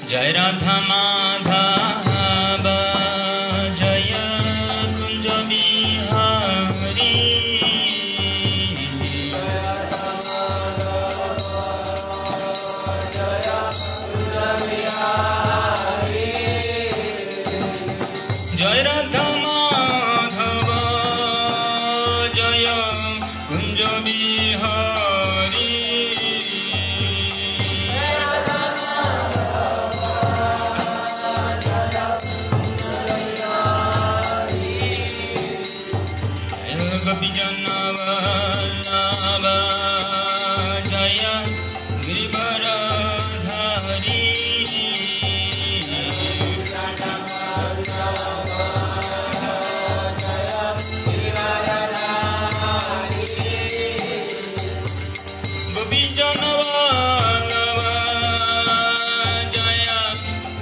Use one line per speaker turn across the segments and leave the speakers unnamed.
जय राधा माधव जय कुंज बिहारी जय राधा माधव जय कुंज बिहारी गोपी जनवल्लभ जय गिरिवरधारी गोपी जनवल्लभ जय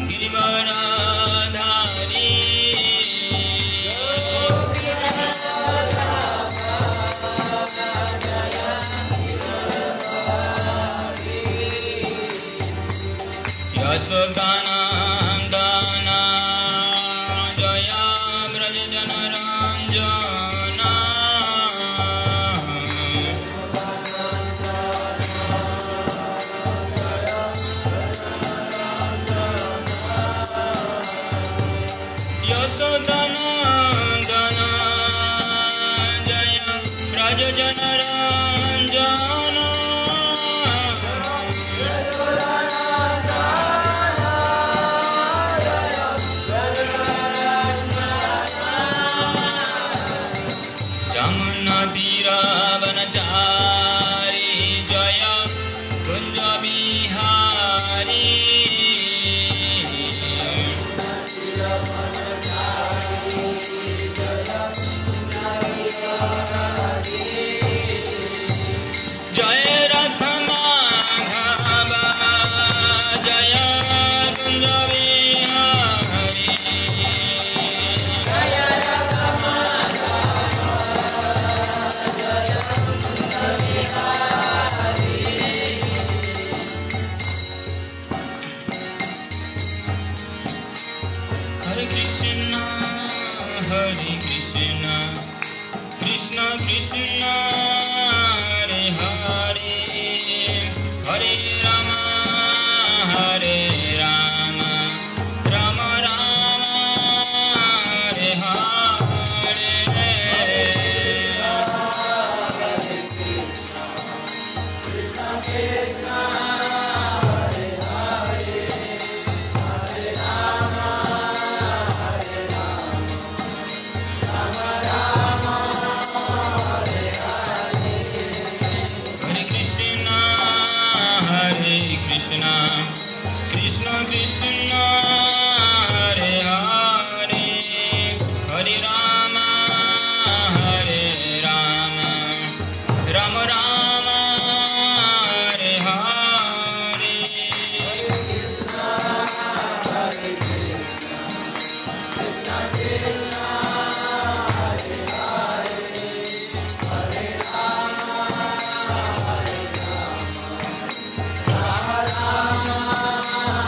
गिरिवरधारी यशोदानंदन जय ब्रज जनरंजन यशोदानंदन जय ब्रज जनरंजन जमुना तीरावनचारी जय कुंज बिहारी जय राधा माधव जय कुंज बिहारी हरे कृष्ण कृष्ण कृष्ण हरे हरे हरे राम राम राम हरे हरे कृष्ण कृष्ण हरे हरे हरे राम राम राम हरे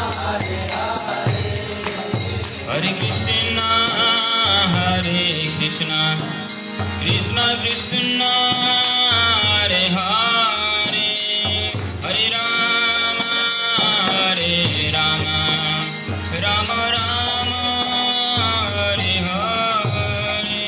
हरे हरे कृष्ण कृष्ण कृष्ण हरे हरे हरे राम राम राम हरे हरे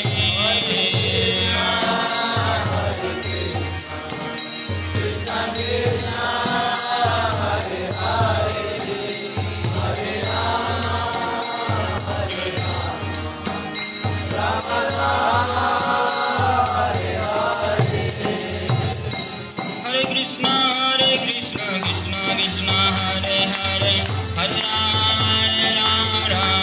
हरे कृष्ण कृष्ण कृष्ण हरे हरे हरे राम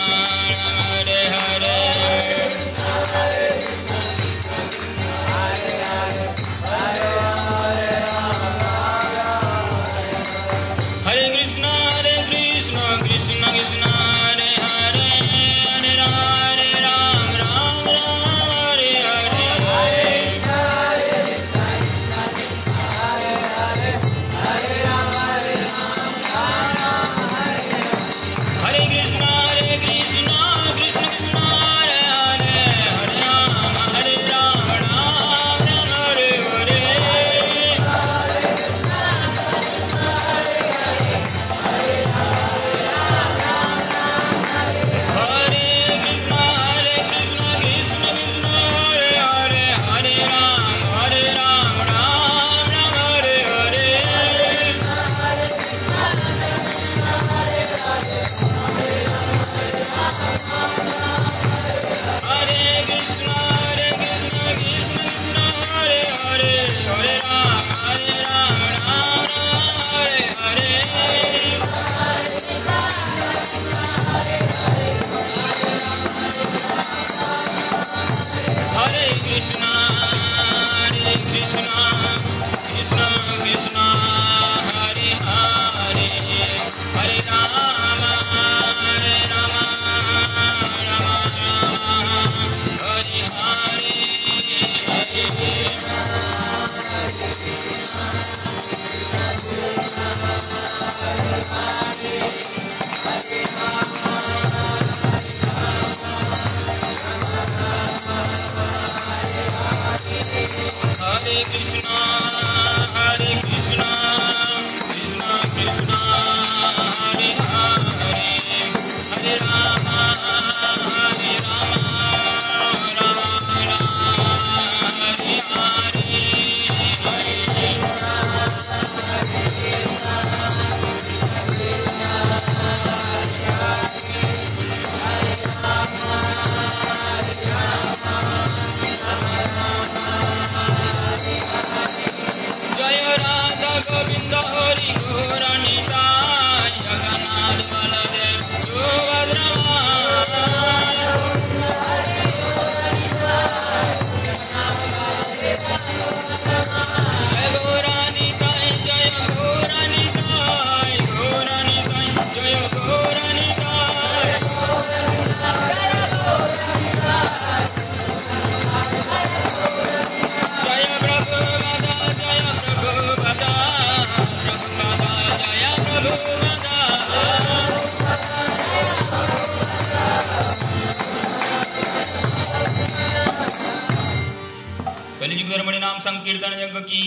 संकीर्तन यज्ञ की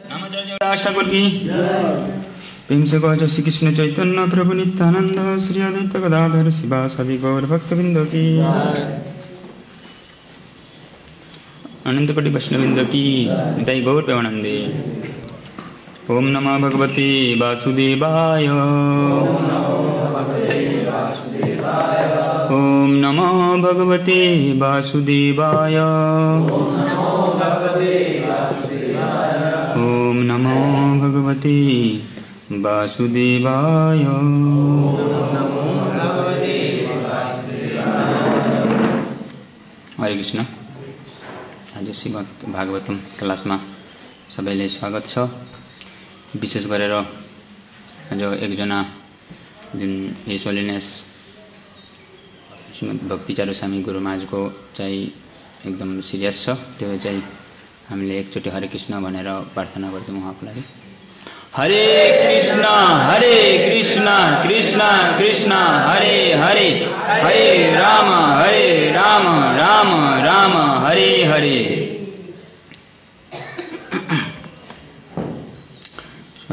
नाम जय ठाकुर की प्रेम से कहो श्री कृष्ण चैतन्य प्रभु नित्यानंद श्री अद्वैत गदाधर शिवासादि गौर भक्तवृंद की अनंत कोटि वैष्णववृंद की निताई गौर प्रेमानंदे। ओम नमो भगवते वासुदेवाय ओम नमो भगवते वासुदेवाय ओम नमो भगवते वासुदेवाय। हरे कृष्ण। आज श्रीमद् भागवतम क्लासमा सबैलाई स्वागत छ। विशेष गरेर आज एकजना जुन हिज होलिनेस श्रीमद् भक्तिचारु स्वामी गुरु महाराजको चाहिँ एकदम सिरियस छ। त्यो चाहिँ हामीले एकचोटि हरे कृष्ण भनेर प्रार्थना गर्छौँ उहाँको लागि। हरे कृष्ण कृष्ण कृष्ण हरे हरे हरे राम राम राम हरे हरे।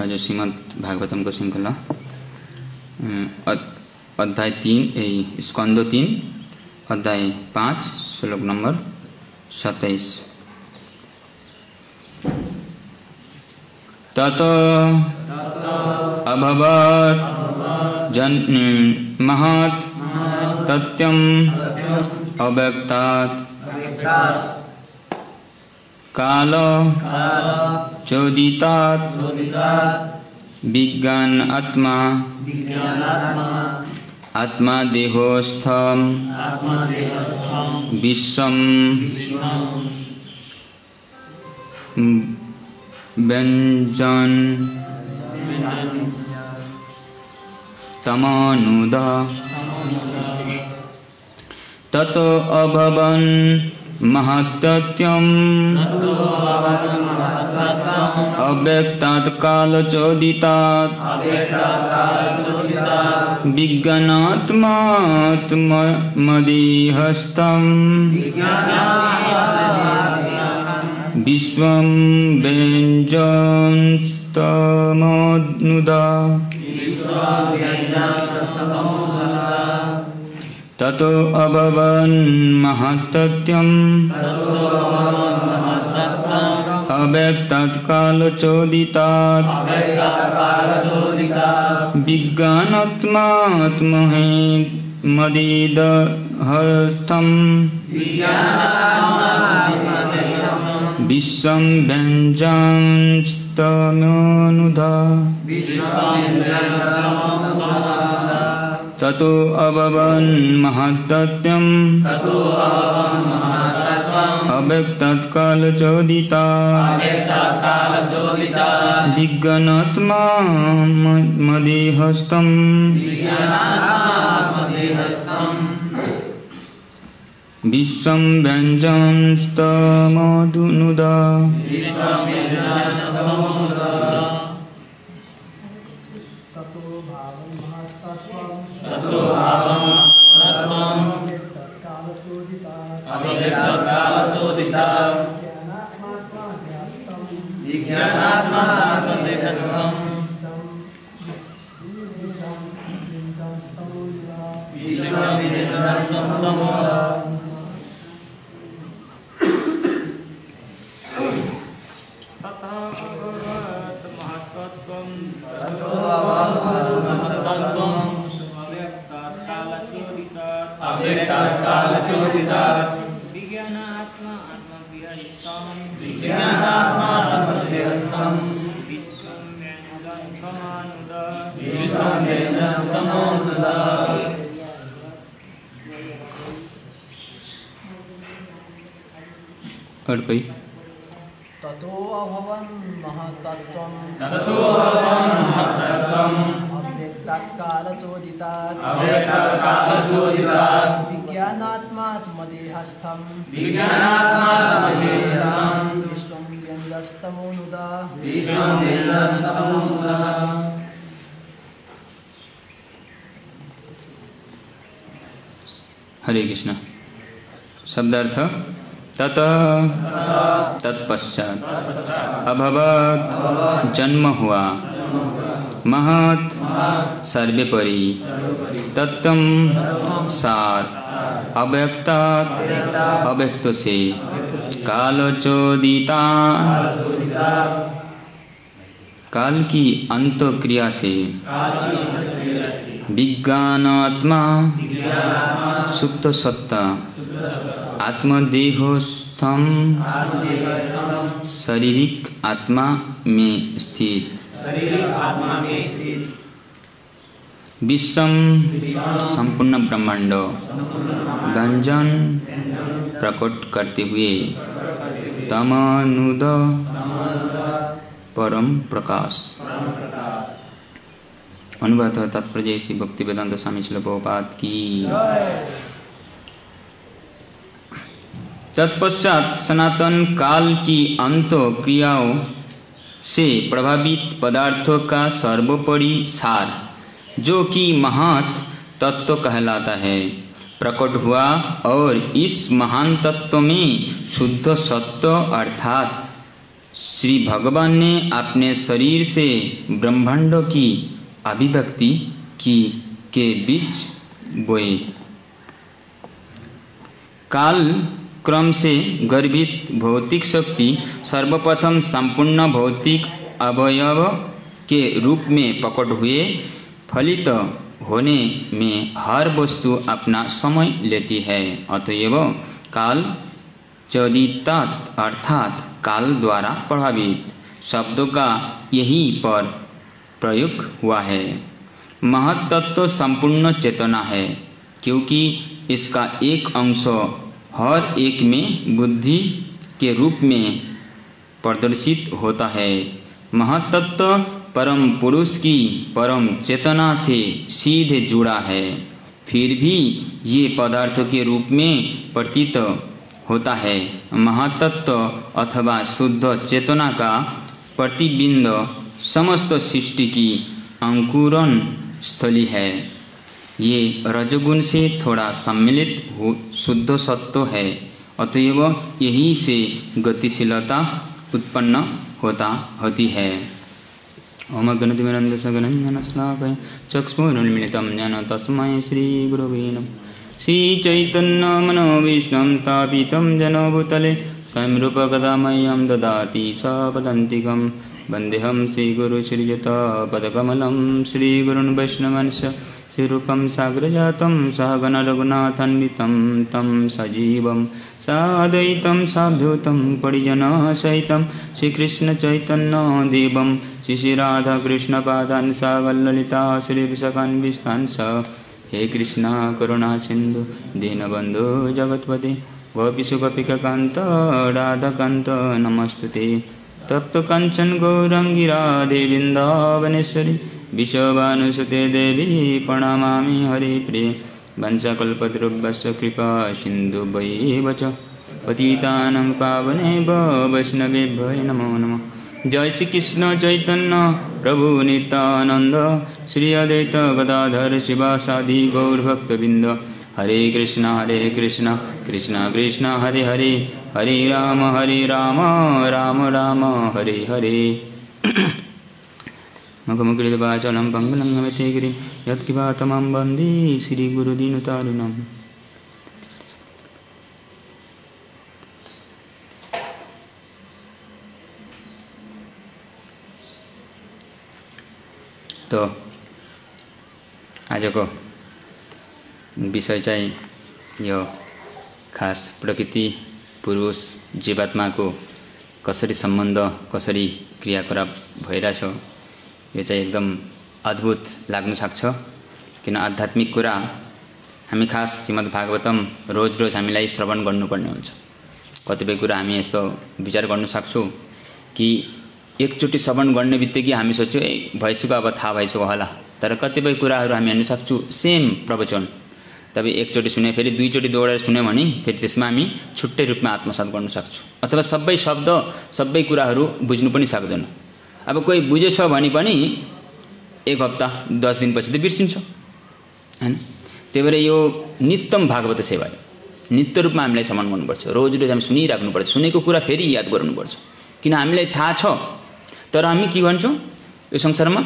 आज श्रीमद् भागवतमको श्रृङ्खला अध्याय 3 स्कन्द 3 अध्याय 5 श्लोक नम्बर 27। तत अभवत् महत् तथ्यम् अव्यक्तात् काल चोदितात् विज्ञान आत्मा देहोस्थं विश्वं व्यञ्जन तमनुद ततो अभवन् महत्तत्यम् अव्यक्तात् कालचोदितात् विज्ञानात्मात्मदेहस्थं विश्वं व्यञ्जनस्तमनुद ततो अभवन् महत्तत्यम् अव्यक्तात् कालचोदितात् विज्ञानात्मात्मदेहस्थं हस्तं विश्वं व्यञ्जंस्तमनुधा ततो अभवन् महत्तत्त्वम् अव्यक्तत्कालचोदिता विज्ञानात्मा मदेहस्तम् विश्वं व्यञ्जंस्तमनुधा और कोई
ततो अभवन् महत्तत्त्वम् अव्यक्तत्कालचोदितात् विज्ञानात्मात्मदेहस्थम् विश्वं व्यञ्जस्तमनुदा
हरे कृष्ण। शब्दार्थ ततः तत्पश्चात अभवत् जन्म हुआ, महत् सर्वोपरि, तत्त्वम् सार, अव्यक्तात् अव्यक्त से, कालचोदिता काल की अंत क्रिया से, विज्ञानात्मा सुप्त सत्ता, आत्मदेहस्थम शारीरिक आत्मा में स्थित, विश्वम संपूर्ण ब्रह्मांड व्यंजन प्रकट करते हुए, तमनुद परम प्रकाश। अनुवाद तात्पर्य श्री भक्ति वेदांत स्वामी श्रील प्रभुपाद की। तत्पश्चात सनातन काल की अंत क्रियाओं से प्रभावित पदार्थों का सर्वोपरि सार, जो कि महत् तत्व कहलाता है, प्रकट हुआ और इस महान तत्व में शुद्ध सत्व अर्थात श्री भगवान ने अपने शरीर से ब्रह्मांड की अभिव्यक्ति की के बीच बोए। काल क्रम से गर्भित भौतिक शक्ति सर्वप्रथम संपूर्ण भौतिक अवयव के रूप में प्रकट हुए। फलित होने में हर वस्तु अपना समय लेती है, अतएव काल चोदितात अर्थात काल द्वारा प्रभावित शब्दों का यही पर प्रयोग हुआ है। महत्तत्व संपूर्ण चेतना है, क्योंकि इसका एक अंश हर एक में बुद्धि के रूप में प्रदर्शित होता है। महत्तत्व परम पुरुष की परम चेतना से सीधे जुड़ा है, फिर भी ये पदार्थों के रूप में प्रतीत होता है। महत्तत्व अथवा शुद्ध चेतना का प्रतिबिंब समस्त सृष्टि की अंकुरण स्थली है। ये रजोगुण से थोड़ा सम्मिलित हो शुद्ध सत्व है, अतएव यही से गतिशीलता उत्पन्न होती है। ओम गणतिमिरन्द सगणं श्लाघय चक्षुरुन्मिलितं येन तस्मै श्रीगुरवे नमः। श्रीचैतन्यमनोभीष्टं स्थापितं येन भूतले स्वयं रूपकदा मह्यं ददाति सपदान्तिकं। वन्देऽहं श्रीगुरुश्रीयुतपदकमलं श्रीगुरुन् वैष्णवांश्च श्रीरूपं साग्रजातं सहगण रघुनाथान्वितं तं सजीवं साद्वैतं सावधूतं परिजनसहितं श्रीकृष्णचैतन्यदेवं श्रीराधाकृष्णपादान् सागरललिता श्रीविशाखान्वितांश्च। हे कृष्णा करुणा सिन्धु दीनबन्धु जगत्पते गोपीषु गोपिकान्त राधाकान्त नमस्तुते। तप्त कांचन गौरांगी राधे वृंदावनेश्वरी विश्वभानुसुते देवी प्रणमामि हरिप्रिये। वंशाकल्पतरुभ्यश्च कृपा सिन्धुभ्यैव च पतितानां पावनेभ्यो वैष्णवेभ्यो नमो नमः। जय श्री कृष्ण चैतन्य प्रभु नित्यानंद श्री अद्वैत गदाधर शिवासादि गौरभक्तवृंद। हरे कृष्णा कृष्ण कृष्ण हरे हरे हरे राम राम राम हरे हरे। मुखमुखरितवाचालं पंगुलंघ्यते गिरिं यत्किपातमं वन्दे श्रीगुरुदीनतारिणम्। तो आजको विषय चाहिँ यो खास प्रकृति पुरुष जीवात्माको कसरी सम्बन्ध कसरी क्रियाकलाप भइरहेछ यो चाहिँ एकदम अद्भुत लाग्न सक्छ। किन आध्यात्मिक कुरा हामी खास श्रीमद् भागवतम रोज रोज हामीलाई श्रवण गर्नुपर्ने हुन्छ। कतिपय कुरा हामी यस्तो विचार गर्न सक्छौँ कि एकचोटि श्रवण गर्ने बित्तिकै हामी सोच्छौँ भइसक्यो अब थाहा भइसक्यो होला। तर कतिपय कुराहरू हामी हेर्न सक्छौँ सेम प्रवचन तपाईँ एकचोटि सुने फेरि दुईचोटि दौडेर सुन्यो भने फेरि त्यसमा हामी छुट्टै रूपमा आत्मसात गर्न सक्छौँ। अथवा सबै शब्द सबै कुराहरू बुझ्नु पनि सक्दैन। अब कोही बुझेछ भने पनि एक हप्ता 10 दिनपछि त बिर्सिन्छ हैन। त्यही भएर यो नित्यम भागवत सेवा नित्य रूपमा हामीलाई श्रवण गर्नुपर्छ। रोज रोज हामी सुनिराख्नुपर्छ। सुनेको कुरा फेरि याद गर्नुपर्छ। किन हामीलाई थाहा छ तर हामी के भन्छौँ यो संसारमा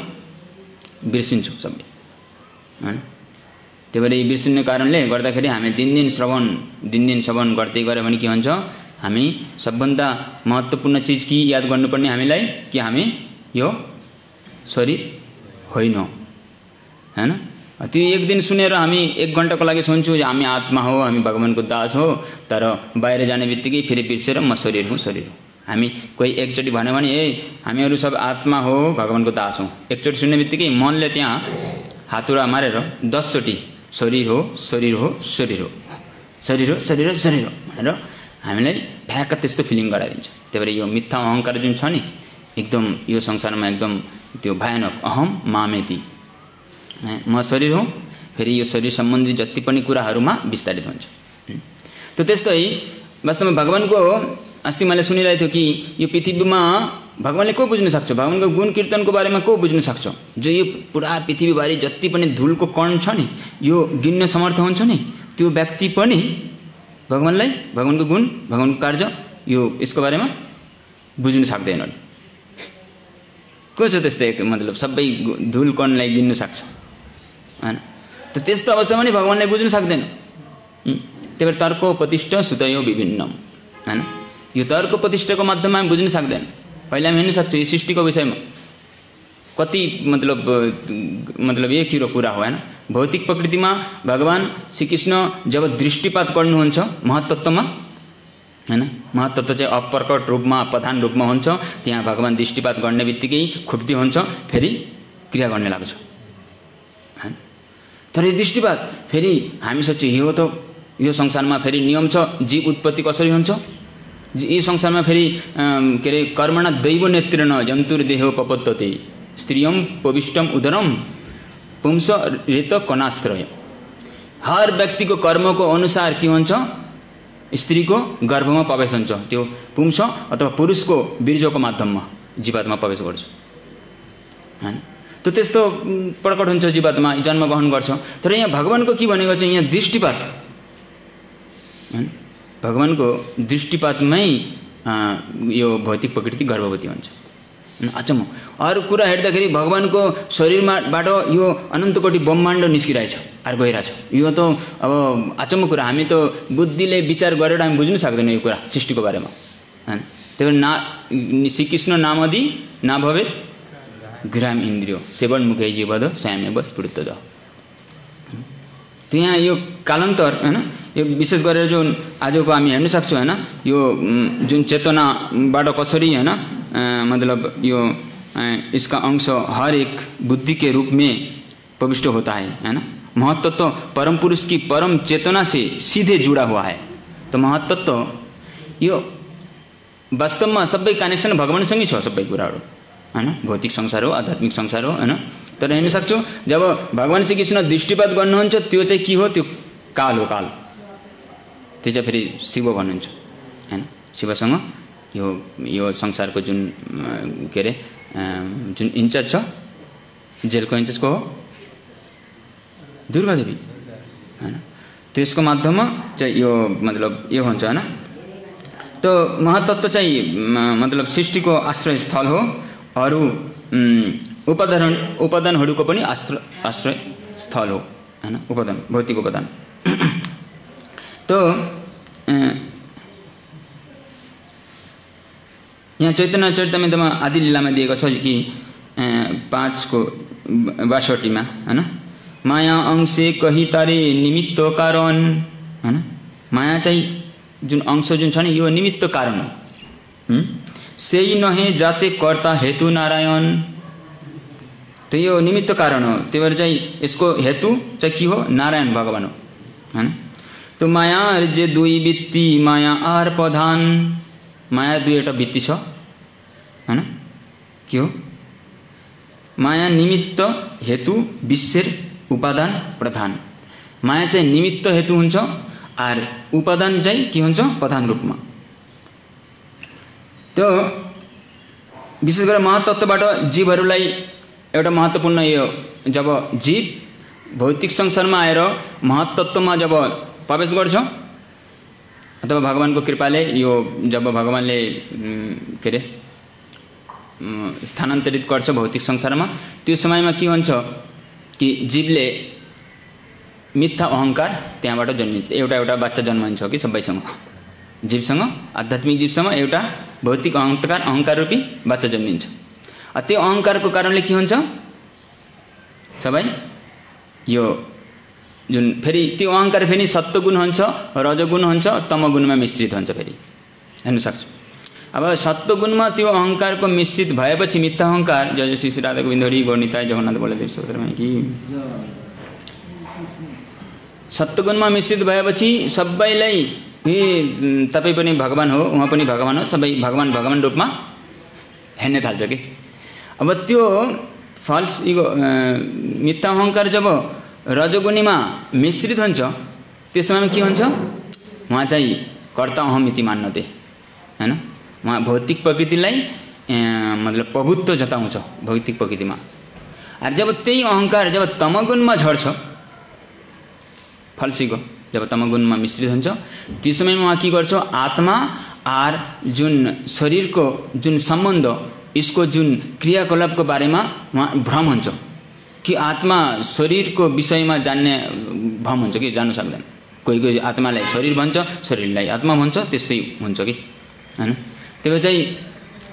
बिर्सिन्छौँ सबै हैन। त्यही भएर यो बिर्सिने कारणले गर्दाखेरि हामी दिन दिन श्रवण गर्दै गऱ्यो भने के हुन्छ हामी सबभन्दा महत्त्वपूर्ण चीज कि याद गर्नुपर्ने हामीलाई कि हामी यो शरीर होइन हैन। त्यो एक दिन सुनेर हामी 1 घण्टाको लागि सुन्छौँ हामी आत्मा हो हामी भगवानको दास हो तर बाहिर जाने बित्तिकै फेरि बिर्सेर म शरीर हुँ। हामी कोही एकचोटि भन्यो भने हामीहरू सब आत्मा हो भगवानको दास हौ। एकचोटि सुन्ने बित्तिकै मनले त्यहाँ हातुरा मारेर 10 चोटि शरीर हो भनेर हामीलाई ठ्याक्क त्यस्तो फिलिङ गराइदिन्छ। त्यही भएर यो मिथ्या अहङ्कार जुन छ नि एकदम यो संसारमा एकदम त्यो भयानक अहम मामेति म शरीर हुँ। फेरि यो शरीर सम्बन्धी जति पनि कुराहरूमा विस्तारित हुन्छ। त त्यस्तै वास्तवमा भगवानको अस्ति मैले सुनिरहेको थियो कि यो पृथ्वीमा भगवानले को बुझ्न सक्छ भगवानको गुण कीर्तनको बारेमा को बुझ्न सक्छ। जो यो पुरा पृथ्वीभरि जति पनि धुलको कण छ नि यो गिन्न समर्थ हुन्छ नि त्यो व्यक्ति पनि भगवानलाई भगवानको गुण भगवानको कार्य यो यसको बारेमा बुझ्न सक्दैन। को छ त्यस्तै मतलब सबै धुल कणलाई गिन्न सक्छ हैन। त त्यस्तो अवस्थामा नि भगवानलाई बुझ्न सक्दैन। त्यही भएर तर्कोपतिष्ठ सुतयो विभिन्नम हैन। यो तर्कोपतिष्ठको माध्यममा हामी बुझ्न सक्दैन। पहिला हामी हेर्न सक्छौँ यो सृष्टिको विषयमा कति मतलब एक किरो कुरा हो हैन। भौतिक प्रकृतिमा भगवान श्रीकृष्ण जब दृष्टिपात गर्नुहुन्छ महत्त्वमा हैन। महत्त्व चाहिँ अप्रकट रूपमा प्रधान रूपमा हुन्छ। त्यहाँ भगवान दृष्टिपात गर्ने बित्तिकै खुप्ती हुन्छ फेरि क्रिया गर्ने लाग्छ हैन। तर यो दृष्टिपात फेरि हामी सोच्छौँ यो त यो संसारमा फेरि नियम छ जीव उत्पत्ति कसरी हुन्छ। यो संसारमा फेरि के अरे कर्मणा दैव नेत्रेण जन्तुर्देहो पपत्तते स्त्रियम पविष्टम उदरम पुंस रेत कनाश्रय। हर व्यक्तिको कर्मको अनुसार के हुन्छ स्त्रीको गर्भमा प्रवेश हुन्छ। त्यो पुंस अथवा पुरुषको वीर्यको माध्यममा जीवात्मा प्रवेश गर्छ हैन। त त्यस्तो प्रकट हुन्छ जीवात्मा जन्मग्रहण गर्छ। तर यहाँ भगवानको के भनेको चाहिँ यहाँ दृष्टिपात हैन। भगवानको दृष्टिपातमै यो भौतिक प्रकृति गर्भवती हुन्छ। अचम्म अरू कुरा हेर्दाखेरि भगवानको शरीरमाबाट यो अनन्तकोटि ब्रह्माण्ड निस्किरहेछ अरू गइरहेछ। यो त अब अचम्म कुरा हामी त बुद्धिले विचार गरेर हामी बुझ्न सक्दैनौँ यो कुरा सृष्टिको बारेमा हैन। त्यही भएर श्रीकृष्ण नामदि नभवेत् ग्राम इन्द्रियो सेवन मुखे जीवद श्यामे बस स्फुर्तद तो यहाँ यो कालान्तर हैन यो विशेष गरेर जुन आजको हामी हेर्न सक्छौं हैन यो जुन चेतनाबाट कसरी हैन मतलब यो इसका अंश हर एक बुद्धि के रूप में प्रविष्ट होता है ना। महत्तत्व परम पुरुष की परम चेतना से सीधे जुड़ा हुआ है। तो महत्तत्व यो वास्तव में सबै कनेक्सन भगवानसँगै छ सबै कुराहरु हैन। भौतिक संसार हो आध्यात्मिक संसार हो हैन। तर हेर्न सक्छौं जब भगवान श्री कृष्ण दृष्टिपात गर्नुहुन्छ त्यो चाहिँ के हो, त्यो काल हो। काल त्यो चाहिँ फेरि शिव भन्नुहुन्छ हैन। शिवसँग यो संसारको जुन के रे जुन इन्चार्ज छ, जेलको इन्चार्ज को हो दुर्गा देवी हैन। त्यसको माध्यममा चाहिँ यो मतलब यो हुन्छ हैन। तो महत्तत्व चाहिँ मतलब सृष्टिको आश्रय स्थल हो। अरु उपादानहरुको पनि आश्रय स्थल हो हैन। उपादान भौतिक उपादान। तो यहाँ चैतन्य चरितमृतमा आदि लीलामा दिएको छ कि 5 को 62 मा हैन। माया अंशे कही तारे निमित्त कारण हैन। माया चाहिँ जुन अंश जुन छ नि यो निमित्त कारण हो। सेही नहे जाते कर्ता हेतु नारायण। तो यो निमित्त कारण हो। त्यही भएर चाहिँ यसको हेतु चाहिँ के हो, नारायण भगवान हो हैन। तो माया जे दुई बित्ती माया आर प्रधान। माया दुईवटा बित्ती छ हैन। के हो, माया निमित्त हेतु विशेष उपादान प्रधान। माया चाहिँ निमित्त हेतु हुन्छ आर उपादान चाहिँ के हुन्छ प्रधान रूपमा। त्यो विशेष गरेर महत्तत्वबाट जीवहरूलाई एउटा महत्त्वपूर्ण यो जब जीव भौतिक संसारमा आएर महत्तत्वमा जब प्रवेश गर्छ अथवा भगवानको कृपाले यो जब भगवानले के रे स्थानान्तरित गर्छ भौतिक संसारमा, त्यो समयमा के हुन्छ कि जीवले मिथ्या अहंकार त्यहाँबाट जन्मिन्छ। एउटा बच्चा जन्मिन्छ कि सबैसँग, जीवसँग आध्यात्मिक जीवसँग एउटा भौतिक अहंकार रूपी बच्चा जन्मिन्छ। त्यो अहंकारको कारणले के हुन्छ सबै यो जुन फेरि त्यो अहंकार फेरि सत्वगुण हुन्छ, रजोगुण हुन्छ, तमगुणमा मिश्रित हुन्छ। फेरि हेर्न सक्छ अब सत्वगुणमा त्यो अहंकारको मिश्रित भएपछि मिथ्या अहंकार जय जय श्री राधा गोविन्द हरि गौरनिताय जगन्नाथ बलदेव सुभद्रा कि सत्वगुणमा मिश्रित भएपछि सबैलाई तपाई पनि भगवान हो उहाँ पनि भगवान हो, सबै भगवान रूपमा हेर्न थाल्छ कि। अब त्यो फल्स इगो मिथ्या अहंकार जब रजोगुणीमा मिश्रित हुन्छ त्यसमा के हुन्छ, उहाँ चाहिँ कर्ता अहमिति मान्नते हैन। उहाँ भौतिक प्रकृतिलाई मतलब प्रभुत्व जताउँछ भौतिक प्रकृतिमा। और जब त्यही अहंकार जब तमगुणमा झर्छ फल्सीको जब तमगुणमा मिश्रित हुन्छ त्यो समयमा उहाँ के गर्छ, आत्मा आर जुन शरीरको जुन सम्बन्ध इसको जुन क्रियाकलापको बारेमा उहाँ भ्रम हुन्छ कि आत्मा शरीरको विषयमा जान्ने भ्रम हुन्छ कि जान्न सक्दैन। कोही आत्मालाई शरीर भन्छ, शरीरलाई आत्मा भन्छ, त्यस्तै हुन्छ कि हैन। त्यो चाहिँ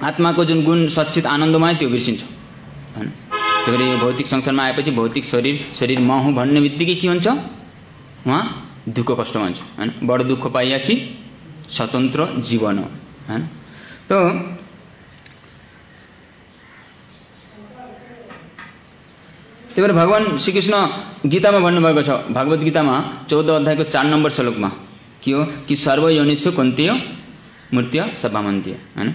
आत्माको जुन गुण सच्चित आनन्दमय त्यो बिर्सिन्छ हैन। त्यो भएर भौतिक संसारमा आएपछि भौतिक शरीर म हुँ भन्ने बित्तिकै के हुन्छ, उहाँ दुःख कष्ट हुन्छ हैन। बडो दुःख पाइयाछि स्वतन्त्र जीवन हो हैन। तो त्यही भएर भगवान श्रीकृष्ण गीतामा भन्नुभएको छ भागवत गीतामा 14 अध्यायको 4 नम्बर श्लोकमा के हो कि सर्व योनिषु कुन्तेय मूर्त्य सभामन्त्य हैन।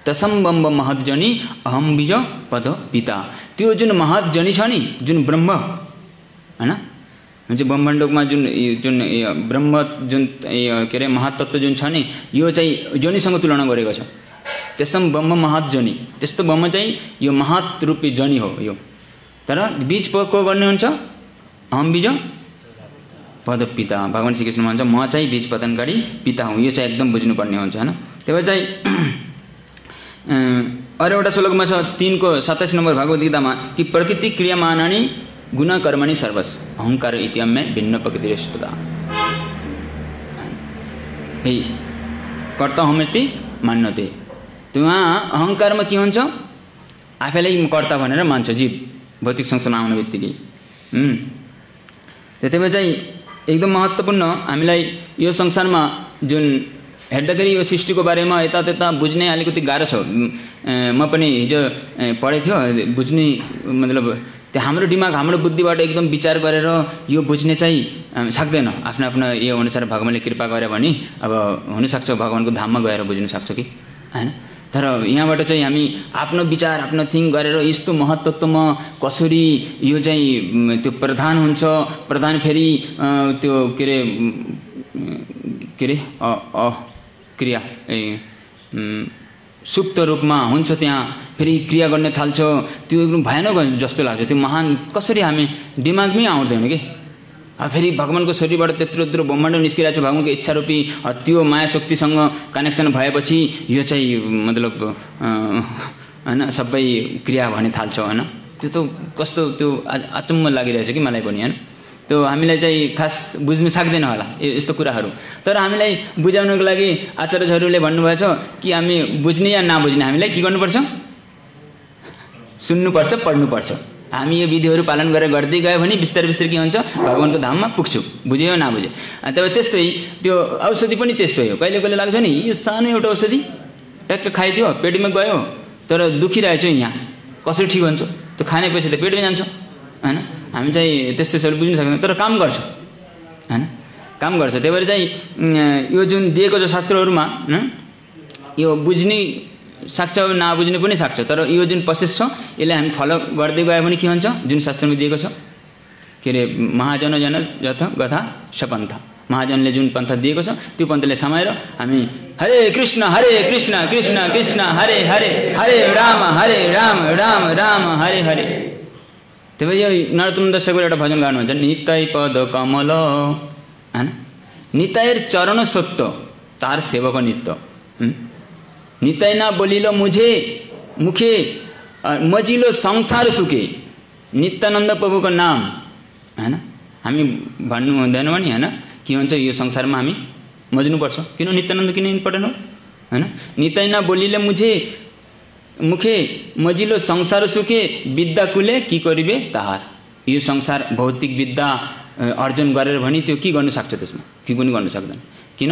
तसम्बम्ब महद्जनी अहम बीज पद पिता। त्यो जुन महद्जनी छ नि जुन ब्रह्म हैन, जुन ब्रह्माण्डमा जुन ब्रह्म जुन के रे महत्तत्व जुन छ नि यो चाहिँ जनीसँग तुलना गरेको छ। तसम्बम्ब महद्जनी, त्यस्तो ब्रह्म चाहिँ यो महत् रूपी जनी हो यो। तर बीज को गर्ने हुन्छ अहम बीज पद पिता। भगवान श्रीकृष्ण भन्छ म चाहिँ बीज पतनकारी पिता हुँ। यो चाहिँ एकदम बुझ्नुपर्ने हुन्छ हैन। त्यही भएर चाहिँ अरू एउटा श्लोकमा छ 3 को 27 नम्बर भागवत गीतामा कि प्रकृति क्रियामानानि गुण कर्मणि सर्वस अहंकार इत्यम्मे भिन्न प्रकृतिरेष्टता। हे कर्ता हमेति मान्नते। त्यो अहंकारमा के हुन्छ, आफैलाई म कर्ता भनेर मान्छ जीव भौतिक संसारमा आउने बित्तिकै। त्यही भएर चाहिँ एकदम महत्त्वपूर्ण हामीलाई यो संसारमा जुन हेर्दाखेरि यो सृष्टिको बारेमा यता बुझ्ने अलिकति गाह्रो छ। म पनि हिजो पढेको थियो बुझ्ने मतलब त्यो हाम्रो दिमाग हाम्रो बुद्धिबाट एकदम विचार गरेर यो बुझ्ने चाहिँ सक्दैन। आफ्नो आफ्नो यो अनुसार भगवानले कृपा गरे भने अब हुनसक्छ भगवानको धाममा गएर बुझ्न सक्छ कि हैन। तर यहाँबाट चाहिँ हामी आफ्नो विचार आफ्नो थिङ्क गरेर यस्तो महत्त्वमा कसरी यो चाहिँ त्यो प्रधान हुन्छ, प्रधान फेरि त्यो के अरे क्रिया सुप्त रूपमा हुन्छ त्यहाँ फेरि क्रिया गर्न थाल्छ। त्यो एकदम भयानक जस्तो लाग्छ। त्यो महान कसरी हामी दिमागमै आउँदैन कि। फेरि भगवानको शरीरबाट त्यत्रो ब्रह्माण्ड निस्किरहेको छ भगवानको इच्छा रूपी त्यो माया शक्तिसँग कनेक्सन भएपछि यो चाहिँ मतलब हैन सबै क्रिया भन्ने थाल्छ हैन। त्यो त कस्तो त्यो अचम्म लागिरहेछ कि मलाई पनि हैन। त्यो हामीलाई चाहिँ खास बुझ्न सक्दैन होला यस्तो कुराहरू। तर हामीलाई बुझाउनको लागि आचार्यहरूले भन्नुभएको छ कि हामी बुझ्ने या नबुझ्ने हामीलाई के गर्नुपर्छ? सुन्नुपर्छ, पढ्नुपर्छ। हामी यो विधिहरू पालन गरेर गर्दै गयो भने बिस्तारै बिस्तारै के हुन्छ भगवानको धाममा पुग्छु, बुझ्यो नबुझ्यो। तब त्यस्तै त्यो औषधि पनि त्यस्तै हो। कहिले कहिले लाग्छ नि यो सानो एउटा औषधि टक्क खाइदियो पेटमा गयो तर दुखिरहेछ यहाँ कसरी ठिक हुन्छ? त्यो खानेपछि त पेटमै जान्छ हैन। हामी चाहिँ त्यस्तो बुझ्न सक्दैन तर काम गर्छ हैन, काम गर्छ। त्यही भएर चाहिँ यो जुन दिएको छ शास्त्रहरूमा यो बुझ्ने सक्छ नबुझ्ने पनि सक्छ। तर यो जुन प्रोसेस छ यसलाई हामी फलो गर्दै गयो भने के हुन्छ? जुन शास्त्रमा दिएको छ के अरे महाजन जन यथ गथा सपन्थ, महाजनले जुन पन्थ दिएको छ त्यो पन्थले समाएर हामी हरे कृष्ण कृष्ण कृष्ण हरे हरे हरे राम राम राम हरे हरे। त्यही भएर यो नरोत्तम दर्शकको एउटा भजन गाउनुहुन्छ निताई पद कमल हैन। निताईर चरण सत्य तार सेवक नित्य। निताई ना बोलिलो मुझे मुखे मजिलो संसार सुखे नित्यानन्द प्रभुको नाम हैन। हामी भन्नु हुँदैन भने हैन के हुन्छ यो संसारमा हामी मज्नुपर्छ। किन नित्यानन्द किन इम्पोर्टेन्ट हो हैन। निताई ना बोलिले मुझे मुखे मजिलो संसार सुखे विद्या कुले की करिबे ताहार। यो संसार भौतिक विद्या अर्जन गरेर भने त्यो के गर्न सक्छ? त्यसमा के पनि गर्न सक्दैन। किन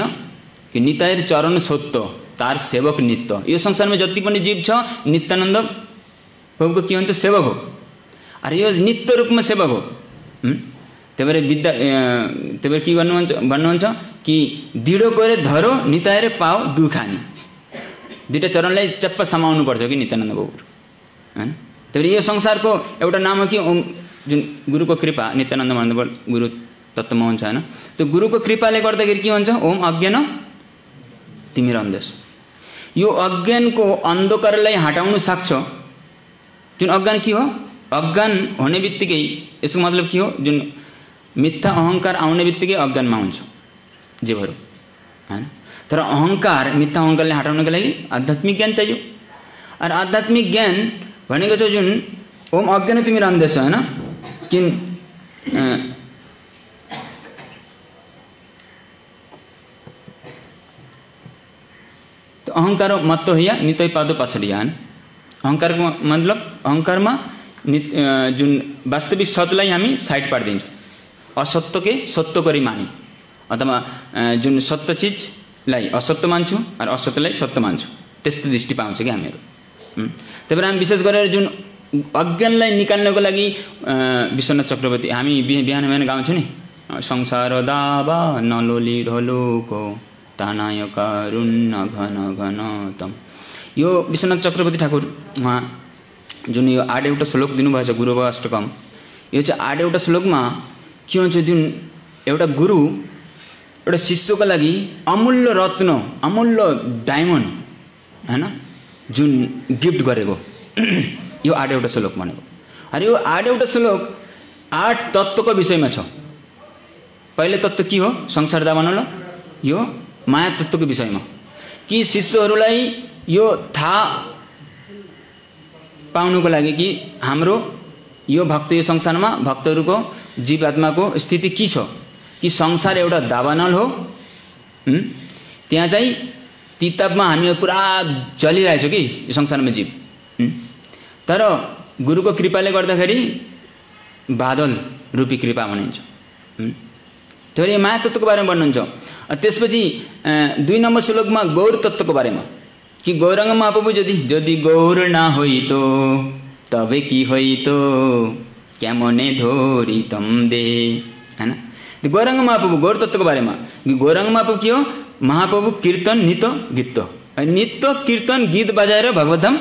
कि निताईर चरण सत्य तार सेवक नित्य। यो संसारमा जति पनि जीव छ नित्यानन्द प्रभुको के हुन्छ? सेवक हो। अरे यो नित्य रूपमा सेवक हो। त्यही भएर विद्या त्यही भएर के भन्नुहुन्छ कि दृढ गरे धरो निताएर पाओ दुखानी। दुईटा चरणलाई चप्प समाउनु पर्छ कि नित्यानन्द प्रभु हैन। त्यही भएर यो संसारको एउटा नाम हो कि ओम जुन गुरुको कृपा नित्यानन्द भन्दा गुरु तत्त्वमा हुन्छ हैन। त्यो गुरुको कृपाले गर्दाखेरि के हुन्छ? ओम अज्ञान तिमिरन्देश। यो अज्ञानको अन्धकारलाई हटाउन सक्छ। जुन अज्ञान के हो? अज्ञान हुने बित्तिकै यसको मतलब के हो? जुन मिथ्या अहंकार आउने बित्तिकै अज्ञानमा हुन्छ जीवहरू हैन। तर अहंकार मिथ्या अहंकारलाई हटाउनको लागि आध्यात्मिक ज्ञान चाहियो। र आध्यात्मिक ज्ञान भनेको चाहिँ जुन ओम अज्ञान तिमिरन्देश हैन। किन अहंकार मत होइया नितै पादो पछडिया। अहंकार मतलब अहंकारमा जुन वास्तविक सत्यलाई हामी साइड पारिदिन्छौँ। असत्य के सत्य गरी मानि अथवा जुन सत्य चिजलाई असत्य मान्छौँ र असत्यलाई सत्य मान्छौँ त्यस्तो दृष्टि पाउँछ कि हामीहरू। त्यही भएर हामी विशेष गरेर जुन अज्ञानलाई निकाल्नको लागि विश्वनाथ चक्रवर्ती हामी बिहान बिहान गाउँछौँ नि संसार दावा नलोली ढोलोको तानाय कारुण्य घन घन तम। यो विश्वनाथ चक्रवर्ती ठाकुर उहाँ जुन यो 8वटा श्लोक दिनुभएछ गुरुको अष्टकम। यो चाहिँ 8वटा श्लोकमा के हुन्छ? जुन एउटा गुरु एउटा शिष्यको लागि अमूल्य रत्न अमूल्य डायमन्ड हैन जुन गिफ्ट गरेको यो 8वटा श्लोक भनेको। अरे यो 8वटा श्लोक 8 तत्त्वको विषयमा छ। पहिले तत्त्व के हो? संसार दावानल यो माया तत्त्वको विषयमा कि शिष्यहरूलाई यो थाहा पाउनुको लागि कि हाम्रो यो भक्त यो संसारमा भक्तहरूको जीवात्माको स्थिति के छ कि संसार एउटा दावानल हो। त्यहाँ चाहिँ तिताबमा हामी पुरा चलिरहेछौँ कि यो संसारमा जीव। तर गुरुको कृपाले गर्दाखेरि बादल रूपी कृपा भनिन्छ। त्यही भएर माया तत्त्वको बारेमा भन्नुहुन्छ। त्यसपछि 2 नम्बर श्लोकमा गौर तत्त्वको बारेमा कि गौराङ्ग महाप्रभु यदि गौर ना होइ तो तबे की होइ तो क्या मने धोरी तम दे, हैन। गौराङ्ग महाप्रभु गौर तत्त्वको बारेमा कि गौराङ्ग महाप्रभु के हो? महाप्रभु कीर्तन नित्य गीत, नित्य कीर्तन गीत बजाएर भगवतधाम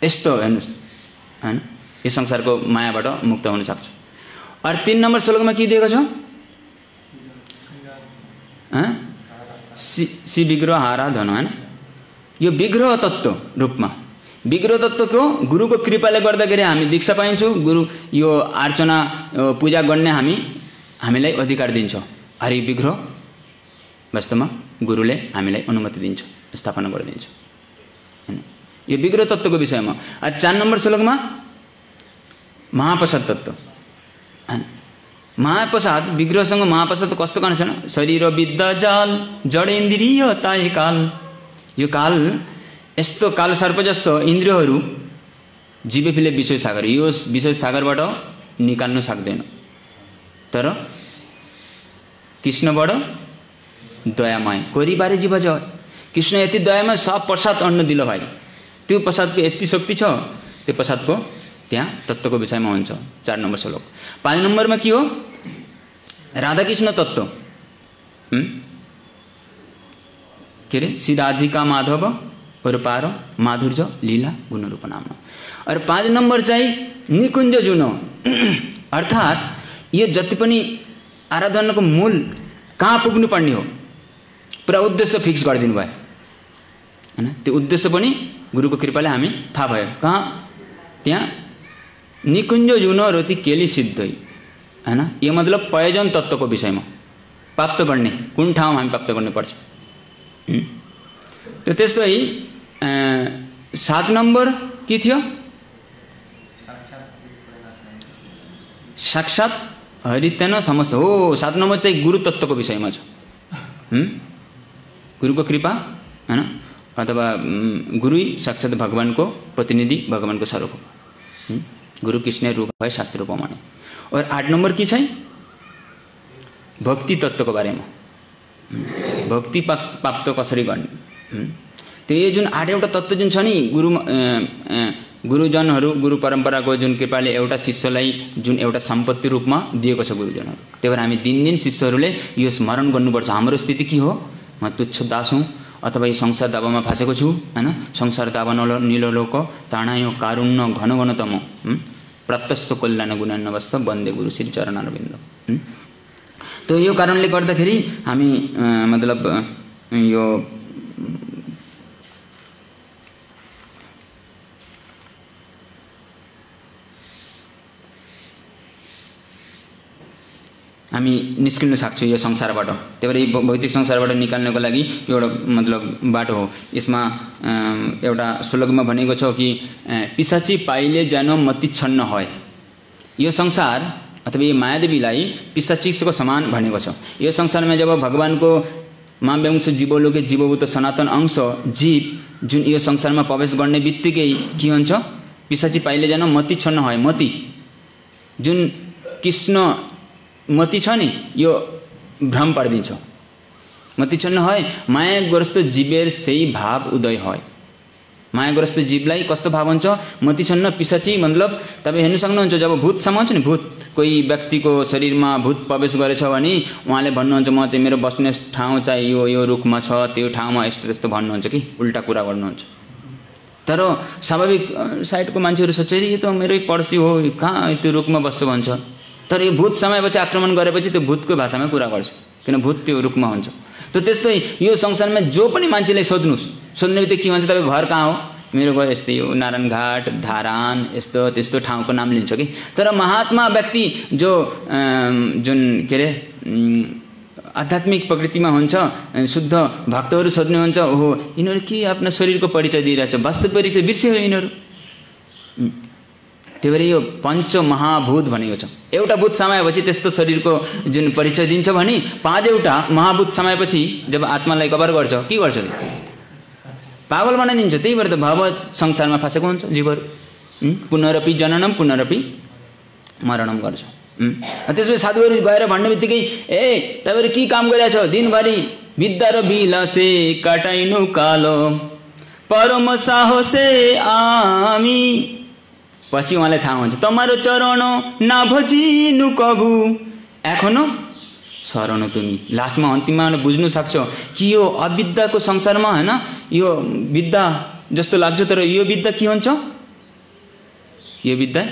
यस्तो हेर्नुहोस्, हैन, यो संसारको मायाबाट मुक्त हुन सक्छ। और 3 नम्बर श्लोकमा के दिएको छ? सी विग्रह आराधन, हैन। यो विग्रह तत्त्व रूपमा, विग्रह तत्त्वको गुरुको कृपाले गर्दाखेरि हामी दीक्षा पाइन्छौँ। गुरु यो अर्चना पूजा गर्ने हामीलाई अधिकार दिन्छ। हरि विग्रह वास्तवमा गुरुले हामीलाई अनुमति दिन्छ, स्थापना गरिदिन्छ, हैन। यो विग्रह तत्त्वको विषयमा। और 4 नम्बर श्लोकमा महाप्रसाद तत्त्व, हैन। महाप्रसाद विग्रहसँग महाप्रसाद कस्तो कनेक्सन? शरीर विद्या जाल जडेन्द्रिय ताई काल। यो काल यस्तो काल सर्प जस्तो इन्द्रियहरू जीवफिले विषय सागर, यो विषय सागरबाट निकाल्न सक्दैन। तर कृष्णबाट दयामय कोरीबारे जीव जय। कृष्ण यति दयामय, सब प्रसाद अन्न दिलो भाइ। त्यो प्रसादको यति शक्ति छ, त्यो प्रसादको त्यहाँ तत्त्वको विषयमा हुन्छ। 4 नम्बर श्लोक। 5 नम्बरमा के हो? राधाकृष्ण तत्त्व, के अरे श्री राधिका माधव और पार माधुर्य लीला गुण रूप नाम। और 5 नम्बर चाहिँ निकुञ्ज जुन, अर्थात् यो जति पनि आराधनाको मूल कहाँ पुग्नु पर्ने हो पुरा उद्देश्य फिक्स गरिदिनु भयो, हैन। त्यो उद्देश्य पनि गुरुको कृपाले हामी थाहा भयो। कहाँ? त्यहाँ निकुञ्ज जुन रति केली सिद्धै, हैन। यो मतलब प्रयोजन तत्त्वको विषयमा प्राप्त गर्ने, कुन ठाउँमा हामी प्राप्त गर्नुपर्छ। त्यो त्यस्तै 7 नम्बर के थियो? साक्षात हरितेन समस्त हो। 7 नम्बर चाहिँ गुरु तत्त्वको विषयमा छ। गुरुको कृपा, हैन, अथवा गुरु साक्षात भगवानको प्रतिनिधि, भगवानको स्वरूप, गुरु कृष्ण रूप है शास्त्र प्रमाणे। और 8 नम्बर के चाहिँ भक्ति तत्त्वको बारेमा, भक्ति प्राप्त कसरी गर्ने। त्यो जुन 8वटा तत्त्व जुन छ नि, गुरुजनहरू गुरु परम्पराको जुन कृपाले एउटा शिष्यलाई जुन एउटा सम्पत्ति रूपमा दिएको छ गुरुजनहरू। त्यही भएर हामी दिन शिष्यहरूले यो स्मरण गर्नुपर्छ। हाम्रो स्थिति के हो? म तुच्छ दास हुँ, अथवा यो संसार दावामा फाँसेको छु, हैन। संसार दावा निलोलोक ताणायो कारुण्य घन घनतम प्राप्तस्थ कल्याण गुणान्नवस्स वन्दे गुरु श्री चरणारविन्द। तो यो कारणले गर्दाखेरि हामी मतलब यो हामी निस्किन सक्छौँ यो संसारबाट। त्यही भएर यो भौतिक संसारबाट निकाल्नको लागि एउटा मतलब बाटो हो। यसमा एउटा श्लोकमा भनेको छ कि पिशाची पाइले जान मति छन्न है। यो संसार अथवा यो मायादेवीलाई पिशाचीको समान भनेको छ। यो संसारमा जब भगवानको माव्यांश जीवलोके जीवभूत सनातन अंश जीव जुन यो संसारमा प्रवेश गर्ने बित्तिकै के हुन्छ? पिशाची पाइले जान मति छन्न है। मति जुन कृष्ण मति छ नि, यो भ्रम पारिदिन्छ। मति छन्न है मायाग्रस्त जीवेर सही भाव उदय है। मायाग्रस्त जीवलाई कस्तो भाव हुन्छ? मति छन्न पिशाची मतलब तपाईँ हेर्नु सक्नुहुन्छ, जब भूत समाउँछ नि, भूत कोही व्यक्तिको शरीरमा भूत प्रवेश गरेछ भने उहाँले भन्नुहुन्छ म चाहिँ मेरो बस्ने ठाउँ चाहिँ यो रुखमा छ, त्यो ठाउँमा यस्तो त्यस्तो भन्नुहुन्छ कि उल्टा कुरा गर्नुहुन्छ। तर स्वाभाविक साइडको मान्छेहरू सोच्छ यो त मेरै पडोसी हो, कहाँ त्यो रुखमा बस्छ भन्छ। तर यो भूत समयपछि आक्रमण गरेपछि त्यो भूतको भाषामा कुरा गर्छ, किन भूत त्यो रुखमा हुन्छ। त त्यस्तै यो संसारमा जो पनि मान्छेलाई सोध्नुस्, सोध्ने बित्तिकै के भन्छ? तपाईँ घर कहाँ हो? मेरो घर यस्तै हो, नारायणघाट, धारान, यस्तो त्यस्तो ठाउँको नाम लिन्छ कि। तर महात्मा व्यक्ति जो जुन के अरे आध्यात्मिक प्रकृतिमा हुन्छ, शुद्ध भक्तहरू सोध्नुहुन्छ, ओहो यिनीहरू के आफ्नो शरीरको परिचय दिइरहेछ, वास्तव परिचय बिर्स्यो यिनीहरू। त्यही भएर यो पञ्च महाभूत भनेको छ। एउटा भूत समाएपछि त्यस्तो शरीरको जुन परिचय दिन्छ भने 5वटा महाभूत समाएपछि जब आत्मालाई कभर गर्छ के गर्छ? पागल बनाइदिन्छ। त्यही भएर त भव संसारमा फँसेको हुन्छ जीवहरू। पुनरपि जननम पुनरपि मरणम गर्छ। त्यसपछि साधुहरू गएर भन्ने बित्तिकै ए तपाईँहरू के काम गरिरहेछ दिनभरि विद्या र बिलासे काटाइनु कालो परम साहसे आमी पछि उहाँलाई थाहा हुन्छ तमारो चरण नाभजिनु कभु एखनो शरण तुमी लास्टमा अन्तिममा बुझ्नु सक्छौ कि यो अविद्याको संसारमा हैन यो विद्या जस्तो लाग्छ तर यो विद्या के हुन्छ यो विद्या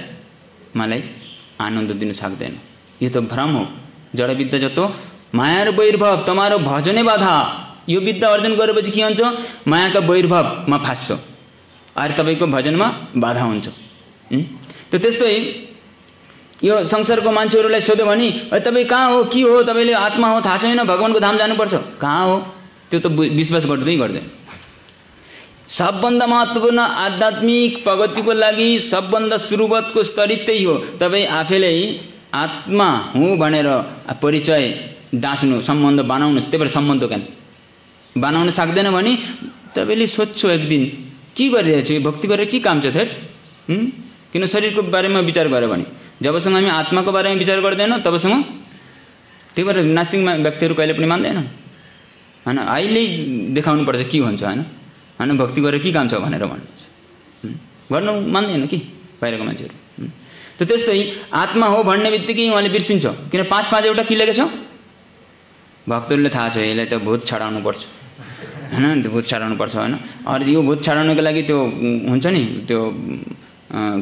मलाई आनन्द दिन सक्दैन यो त भ्रम हो जड विद्या जतो माया र वैरभाव तमारो भजनै बाधा यो विद्या अर्जन गरेपछि के हुन्छ मायाका वैरभावमा फास्छ अरे तपाईको भजनमा बाधा हुन्छ त त्यस्तै यो संसारको मान्छेहरूलाई सोध्यो भने तपाईँ कहाँ हो के हो तपाईँले आत्मा हो थाहा छैन भगवानको धाम जानुपर्छ कहाँ हो त्यो त विश्वास गर्दै गर्दैन सबभन्दा महत्त्वपूर्ण आध्यात्मिक प्रगतिको लागि सबभन्दा सुरुवातको स्तरी त्यही हो तपाईँ आफैले आत्मा हुँ भनेर परिचय दाच्नु सम्बन्ध बनाउनुहोस् त्यही भएर सम्बन्ध कान बनाउन सक्दैन भने तपाईँले सोध्छु एक दिन के गरिरहेछ भक्ति गरेर के काम छ थेट किन शरीरको बारेमा विचार गर्यो भने जबसम्म हामी आत्माको बारेमा विचार गर्दैनौँ तबसम्म त्यही भएर नास्तिक व्यक्तिहरू कहिले पनि मान्दैनन् हैन अहिले देखाउनु पर्छ के हुन्छ हैन भक्ति गरेर के काम छ भनेर भन्नुहुन्छ गर्नु मान्दैन कि बाहिरको मान्छेहरू त त्यस्तै आत्मा हो भन्ने बित्तिकै उहाँले बिर्सिन्छ किन 5 एउटा के लेखेछ भक्तहरूले थाहा छ यसलाई त भूत छाडाउनु पर्छ हैन त्यो भूत छाडाउनु पर्छ हैन अरू यो भूत छाडाउनको लागि त्यो हुन्छ नि त्यो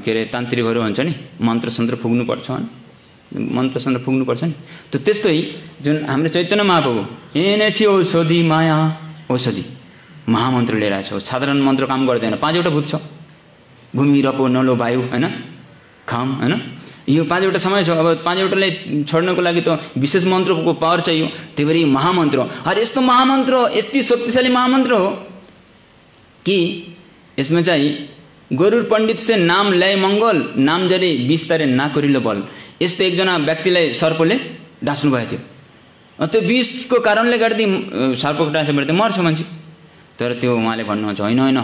के अरे तान्त्रिकहरू हुन्छ नि मन्त्र सन्त्र पुग्नु पर्छ मन्त्र सन्त्र पुग्नु पर्छ नि त त्यस्तै जुन हाम्रो चैतन्य महाप्रभु एने छि औषधि माया औषधि महामन्त्र लिएर आएको छ साधारण मन्त्र काम गर्दैन 5 भूत छ भूमि रपो नलो वायु हैन खाम हैन यो 5 समय छ अब 5लाई छोड्नको लागि त विशेष मन्त्रको पावर चाहियो त्यही भएर महामन्त्र अरे यस्तो महामन्त्र यति शक्तिशाली महामन्त्र हो कि यसमा चाहिँ गरुड पण्डित से नाम ल्याए मङ्गल नाम जरे बिस्तारै नाकरिलो बल यस्तो एकजना व्यक्तिलाई सर्पले डाँच्नु भयो थियो त्यो विषको कारणले गर्दै सर्पको डाँच्यो भने मर्छ मान्छे तर त्यो उहाँले भन्नुहुन्छ हैन हैन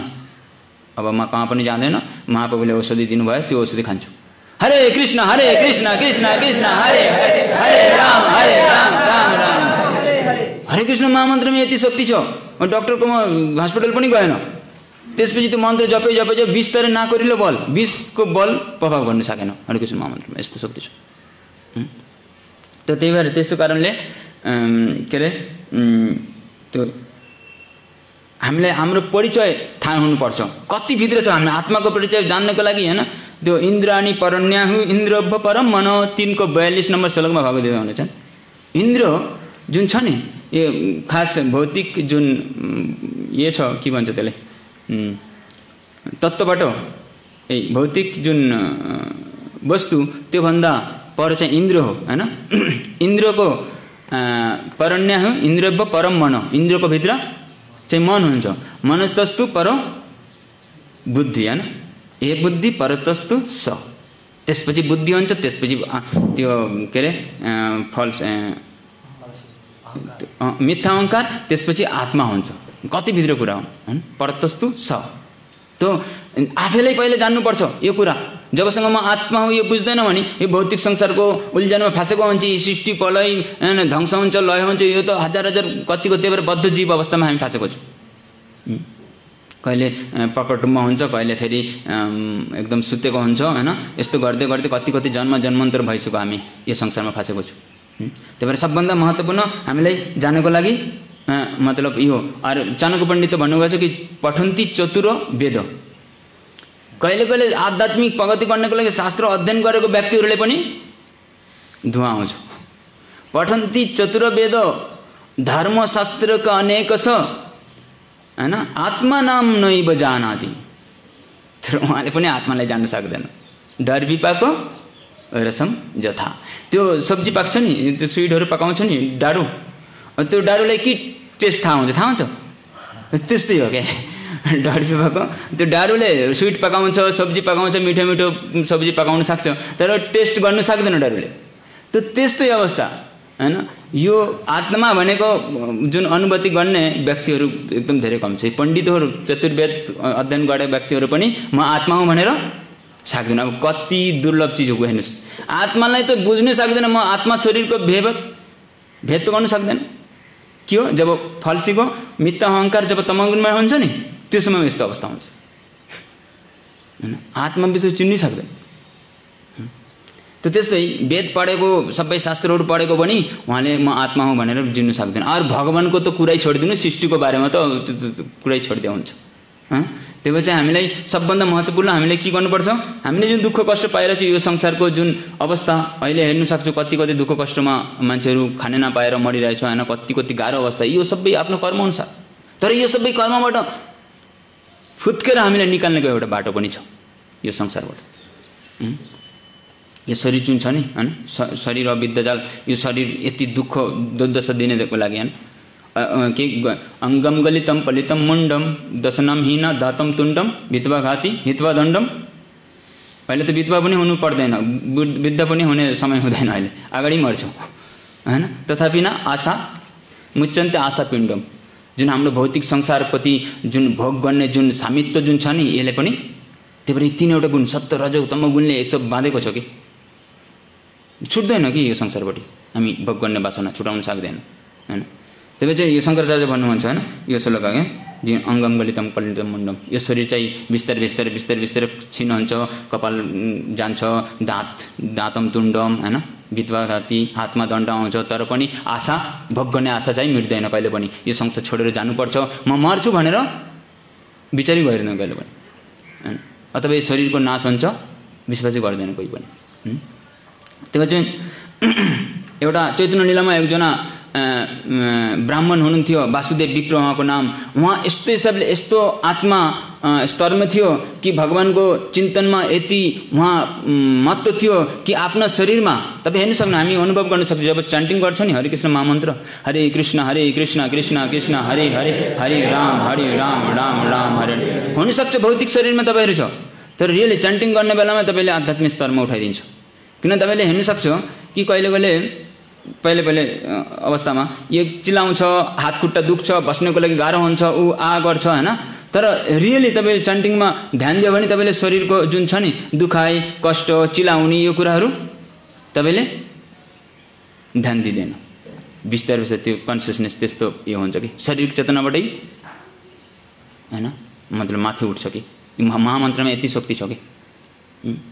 अब म कहाँ पनि जाँदैन महाप्रभुले औषधि दिनुभयो त्यो औषधि खान्छु हरे कृष्ण कृष्ण कृष्ण हरे हरे हरे राम राम राम हरे कृष्ण महामन्त्रमा यति शक्ति छ डाक्टरको हस्पिटल पनि गएन त्यसपछि त्यो मन्त्र जपे जपे बिस्तारै नाकरिलो बल विषको बल प्रभाव गर्न सकेन हरे कृष्ण महामन्त्रमा यस्तो शक्ति छ त त्यही भएर त्यसको कारणले के अरे त्यो हामीलाई हाम्रो परिचय थाहा हुनुपर्छ कति भित्र छ हामी आत्माको परिचय जान्नको लागि हैन त्यो इन्द्राणी परण्याहु इन्द्रभ परम मन 3 को 42 नम्बर श्लोकमा भगवद्गीता हुनुहुन्छ इन्द्र जुन छ नि यो खास भौतिक जुन यो छ के भन्छ त्यसलाई तत्त्वबाट ए भौतिक जुन वस्तु त्यो भन्दा पर चाहिँ इन्द्र हो हैन इन्द्रको परण्याहु इन्द्रभ परम मन इन्द्रको भित्र चाहिँ मन हुन्छ मनस्तस्तु पर बुद्धि हैन एक बुद्धि परतस्तु स त्यसपछि बुद्धि हुन्छ त्यसपछि त्यो के अरे फल्स मिथ्या अहंकार त्यसपछि आत्मा हुन्छ कति भित्र कुरा हो परतस्तु स त्यो आफैलाई पहिले जान्नुपर्छ यो कुरा जबसम्म म आत्मा हो यो बुझ्दैन भने यो भौतिक संसारको उल्झनमा फासेको हुन्छ सृष्टि प्रलय हैन ध्वंस हुन्छ लय हुन्छ यो त हजार कतिको त्यही बद्ध जीव अवस्थामा हामी फासेको छौँ कहिले प्रकटमा हुन्छ कहिले फेरि एकदम सुतेको हुन्छ हैन यस्तो गर्दै गर्दै कति जन्मान्तर भइसक्यो हामी यो संसारमा फासेको छौँ त्यही भएर सबभन्दा महत्त्वपूर्ण हामीलाई जानको लागि मतलब यो अरे चाणक्य पण्डित भन्नुभएको छ कि पठन्ति चतुर वेद कहिले कहिले आध्यात्मिक प्रगति गर्नको लागि शास्त्र अध्ययन गरेको व्यक्तिहरूले पनि धुवा आउँछ पठन्ति चतुर वेद धर्मशास्त्रका अनेक छ हैन आत्मा नाम नैव जानाति तर उहाँले पनि आत्मालाई जान्न सक्दैन डर विपाको रसम जथा त्यो सब्जी पाक्छ नि त्यो स्वीटहरू पकाउँछ नि डाडु त्यो डाडुलाई के टेस्ट थाहा हुन्छ त्यस्तै हो क्या डर विपाको त्यो डाडुले स्वीट पकाउँछ सब्जी पकाउँछ मिठो मिठो सब्जी पकाउन सक्छ तर टेस्ट गर्न सक्दैन डाडुले त्यो त्यस्तै अवस्था हैन यो आत्मा भनेको जुन अनुभूति गर्ने व्यक्तिहरू एकदम धेरै कम छ पण्डितहरू चतुर्वेद अध्ययन गरेका व्यक्तिहरू पनि म आत्मा हुँ भनेर सक्दैन अब कति दुर्लभ चीज हो हेर्नुस् आत्मालाई त बुझ्नै सक्दैन, म आत्मा शरीरको भेद त गर्नु सक्दैन। के हो? जब फल्सीको मिथ्या अहङ्कार जब तमोगुणमा हुन्छ नि, त्यो समयमा यस्तो अवस्था हुन्छ हैन। आत्मा विषय चिन्नै सक्दैन। त त्यस्तै वेद पढेको, सबै शास्त्रहरू पढेको पनि उहाँले म आत्मा हुँ भनेर जिन्न सक्दैन। अरू भगवानको त कुरै छोडिदिनु, सृष्टिको बारेमा त कुरै छोडिदिया हुन्छ। त्यो भएर चाहिँ हामीलाई सबभन्दा महत्त्वपूर्ण हामीले के गर्नुपर्छ? हामीले जुन दुःख कष्ट पाइरहेको छ, यो संसारको जुन अवस्था अहिले हेर्नु सक्छु, कति कति दुःख कष्टमा मान्छेहरू खाने नपाएर मरिरहेछ हैन, कति कति गाह्रो अवस्था, यो सबै आफ्नो कर्म अनुसार। तर यो सबै कर्मबाट फुत्केर हामीलाई निकाल्नेको एउटा बाटो पनि छ यो संसारबाट। यो शरीर जुन छ नि हैन, शरीर विद्याजाल, यो शरीर यति दुःख दुर्दशा दिनेको लागि हैन, के अङ्गम गलितम पलितम मुण्डम दशनम हीन दातम तुण्डम विधवा घाती हित्वा दण्डम। अहिले त विधवा पनि हुनु पर्दैन, वृद्ध पनि हुने समय हुँदैन, अहिले अगाडि मर्छौँ हैन। तथापि न आशा मुच्चन्ते आशा पिण्डम, जुन हाम्रो भौतिक संसारप्रति जुन भोग गर्ने जुन सामित्व जुन छ नि, यसले पनि त्यो पनि तीनवटा गुण सत्व रजो तम गुणले यसो बाँधेको छ कि छुट्दैन कि यो संसारबाट हामी भोग गर्ने वासना छुटाउन सक्दैन हैन। त्यही चाहिँ यो शङ्कराचार्य भन्नुहुन्छ हैन, यो श्लोक के जुन अङ्गम गलितम पलितम मुण्डम, यो शरीर चाहिँ बिस्तारै बिस्तारै बिस्तारै बिस्तारै क्षीण हुन्छ, कपाल जान्छ, दाँतम तुण्डम हैन, विधवा घाती, हातमा दण्ड आउँछ, तर पनि आशा भोग गर्ने आशा चाहिँ मिट्दैन कहिले पनि। यो संसार छोडेर जानुपर्छ, म मर्छु भनेर विचारै गर्दैन कहिले पनि हैन। अथवा यो शरीरको नाश हुन्छ विश्वासै गर्दैन कोही पनि। त्यही भएर चाहिँ एउटा चैतन्य लीलामा एकजना ब्राह्मण हुनुहुन्थ्यो, वासुदेव विप्र उहाँको नाम। उहाँ यस्तो हिसाबले यस्तो आत्मा स्तरमा थियो कि भगवानको चिन्तनमा यति उहाँ महत्त्व थियो कि आफ्ना शरीरमा तपाईँ हेर्नु सक्नु, हामी अनुभव गर्न सक्छौँ जब चान्टिङ गर्छौँ नि हरे कृष्ण महामन्त्र, हरे कृष्ण कृष्ण कृष्ण हरे हरे हरे राम राम राम हरे। हुनसक्छ भौतिक शरीरमा तपाईँहरू छ, तर रियली चान्टिङ गर्ने बेलामा तपाईँले आध्यात्मिक स्तरमा उठाइदिन्छ। किन तपाईँले हेर्नु सक्छ कि कहिले कहिले पहिले अवस्थामा यो चिलाउँछ, हात खुट्टा दुख्छ, बस्नको लागि गाह्रो हुन्छ, ऊ गर्छ हैन। तर रियली तपाईँले चान्टिङमा ध्यान दियो भने तपाईँले शरीरको जुन छ नि दुखाइ कष्ट चिलाउने यो कुराहरू तपाईँले ध्यान दिँदैन। बिस्तारै बिस्तारै त्यो कन्सियसनेस त्यस्तो यो हुन्छ कि शारीरिक चेतनाबाटै हैन, मतलब माथि उठ्छ कि महामन्त्रमा यति शक्ति छ कि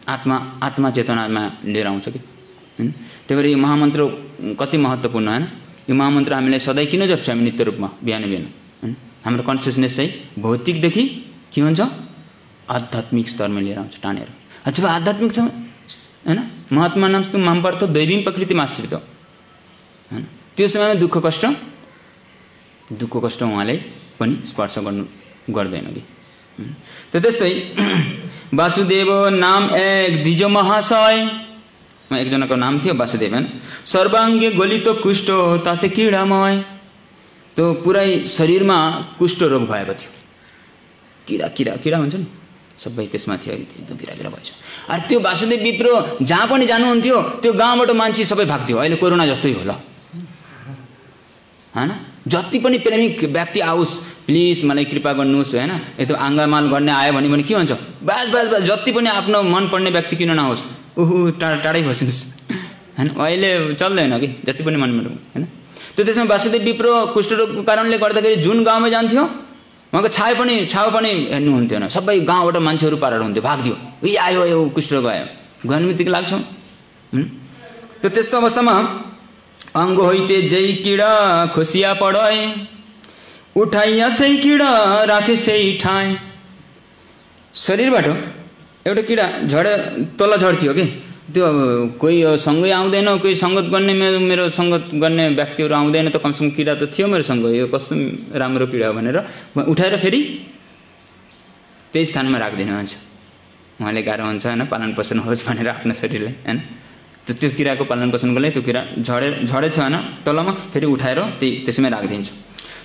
आत्मा चेतनामा लिएर आउँछ कि। त्यही भएर यो महामन्त्र कति महत्त्वपूर्ण हैन। यो महामन्त्र हामीलाई सधैँ किन जप्छ हामी नित्य रूपमा बिहान बिहान हैन। हाम्रो कन्सियसनेस चाहिँ भौतिकदेखि के हुन्छ आध्यात्मिक स्तरमा लिएर आउँछ टानेर। जब आध्यात्मिक छ हैन, महात्मा नामस्तु माम पार्थ दैवीं प्रकृतिमा आश्रित हैन, त्यो समयमा दुःख कष्ट उहाँले पनि स्पर्श गर्दैन कि। त्यस्तै वासुदेव नाम एक द्विज महाशय, एकजनाको नाम थियो वासुदेव हैन। सर्वाङ्गे गलित कुष्ठ ताते किडामय, त्यो पुरै शरीरमा कुष्ठ रोग भएको थियो, किरा हुन्छ नि सबै त्यसमा थियो, एकदम किरा भएछ। अरे त्यो वासुदेव विप्रो जहाँ पनि जानुहुन्थ्यो त्यो गाउँबाट मान्छे सबै भाग्थ्यो। अहिले कोरोना जस्तै हो ल हैन, जति पनि प्रेमिक व्यक्ति आओस् प्लिज मलाई कृपा गर्नुहोस् हैन, यस्तो आङ्गामाल गर्ने आयो भने के हुन्छ, बास जति पनि आफ्नो मन पर्ने व्यक्ति किन नहोस् टाढै बस्नुहोस् हैन। अहिले चल्दैन कि जति पनि मन हैन। त्यसमा वासुदेव विप्रो कुष्ठरोगको कारणले गर्दाखेरि जुन गाउँमा जान्थ्यो उहाँको छाउ पनि हेर्नुहुन्थ्यो न, सबै गाउँबाट मान्छेहरू पारेर हुन्थ्यो, भाग्थ्यो, उही आयो यो कुष्ठरोग आयो, गर्ने बित्तिकै लाग्छ। त्यस्तो अवस्थामा अङ्ग होइते जै किडा खोसिया पढाए उठाइया सही किडा राखे सही ठाए। शरीरबाट एउटा किडा तल झर्थ्यो कि, त्यो कोही सँगै आउँदैन, कोही सङ्गत गर्ने मेरो सङ्गत गर्ने व्यक्तिहरू आउँदैन त कमसेकम किडा त थियो मेरो सँग, यो कस्तो राम्रो किडा भनेर उठाएर फेरि त्यही स्थानमा राख्दिनु हुन्छ। उहाँले गाह्रो हुन्छ होइन, पालन पोषण होस् भनेर आफ्नो शरीरलाई होइन। त्यो किराको पालन पोषणको लागि त्यो किरा झरेछ होइन तलमा, फेरि उठाएर त्यसमै राखिदिन्छ।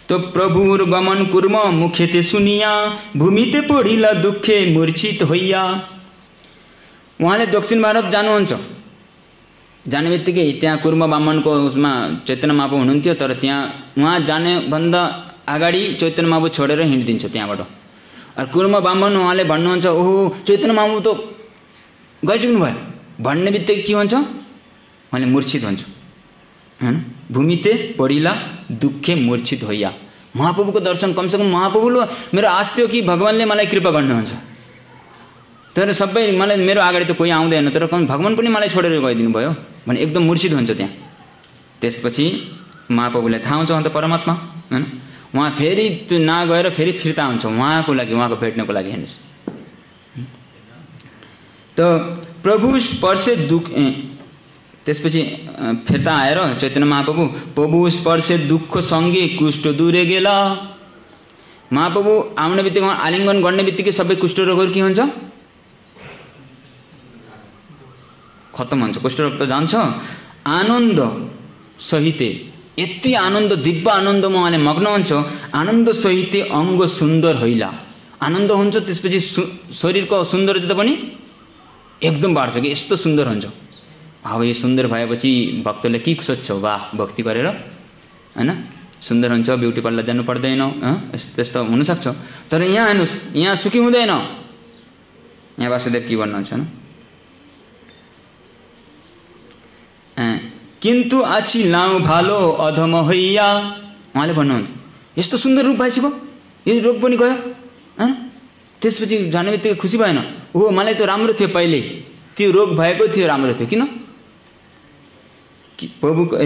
तो प्रभुर गमन कुर्म मुखेते सुनिया भूमिते पढिला दुःखे मूर्छित होइया। उहाँले दक्षिण भारत जानुहुन्छ, जाने बित्तिकै त्यहाँ कुर्म ब्राह्मणको उसमा चैतन्य महाप्रभु हुनुहुन्थ्यो, तर त्यहाँ उहाँ जाने भन्दा अगाडि चैतन्य महाप्रभु छोडेर हिँडिदिन्छ त्यहाँबाट। कुर्म ब्राह्मण उहाँले भन्नुहुन्छ ओहो चैतन्य महाप्रभु त गइसक्नु भयो भन्ने बित्तिकै के हुन्छ मैले मूर्छित हुन्छु हैन। भूमिते पडिला दुःखे मूर्छित होइया। महाप्रभुको दर्शन कमसेकम महाप्रभुले मेरो आश थियो कि भगवानले मलाई कृपा गर्नुहुन्छ, तर सबै मलाई मेरो अगाडि त कोही आउँदैन, तर भगवान पनि मलाई छोडेर गइदिनु भयो भने एकदम मूर्छित हुन्छ त्यहाँ। त्यसपछि महाप्रभुले थाहा हुन्छ अन्त परमात्मा हैन, उहाँ फेरि त्यो नगएर फेरि फिर्ता हुन्छ उहाँको लागि, उहाँको भेट्नको लागि। हेर्नुहोस् त प्रभु स्पर्शे दुःख, त्यसपछि फिर्ता आएर चैतन्य महाप्रभु प्रभु स्पर्शे दुःख सँगै कुष्ठ दूरे गेला। महाप्रभु आउने बित्तिकै आलिङ्गन गर्ने बित्तिकै सबै कुष्ठ रोगहरू के हुन्छ खत्तम हुन्छ, कुष्ठरोग त जान्छ। आनन्द सहित यति आनन्द दिव्य आनन्दमा उहाँले मग्न हुन्छ, आनन्द सहित अङ्ग सुन्दर हैला। आनन्द हुन्छ त्यसपछि शरीरको सौन्दर्यता पनि एकदम बढ्छ कि यस्तो सुन्दर हुन्छ। अब यो सुन्दर भएपछि भक्तले के सोध्छ, वाह भक्ति गरेर हैन सुन्दर हुन्छ, ब्युटी पार्लर जानु पर्दैन, त्यस्तो हुनसक्छ। तर यहाँ हेर्नुहोस् यहाँ सुखी हुँदैन। यहाँ वासुदेव के भन्नुहुन्छ हैन, किन्तु आछि लाउ भालो अधम हैया। उहाँले भन्नुहुन्छ यस्तो सुन्दर रूप भइसक्यो, यो रोग पनि गयो हैन। त्यसपछि जाने बित्तिकै खुसी भएन, हो मलाई त राम्रो थियो पहिले, त्यो रोग भएको थियो राम्रो थियो, किन प्रभु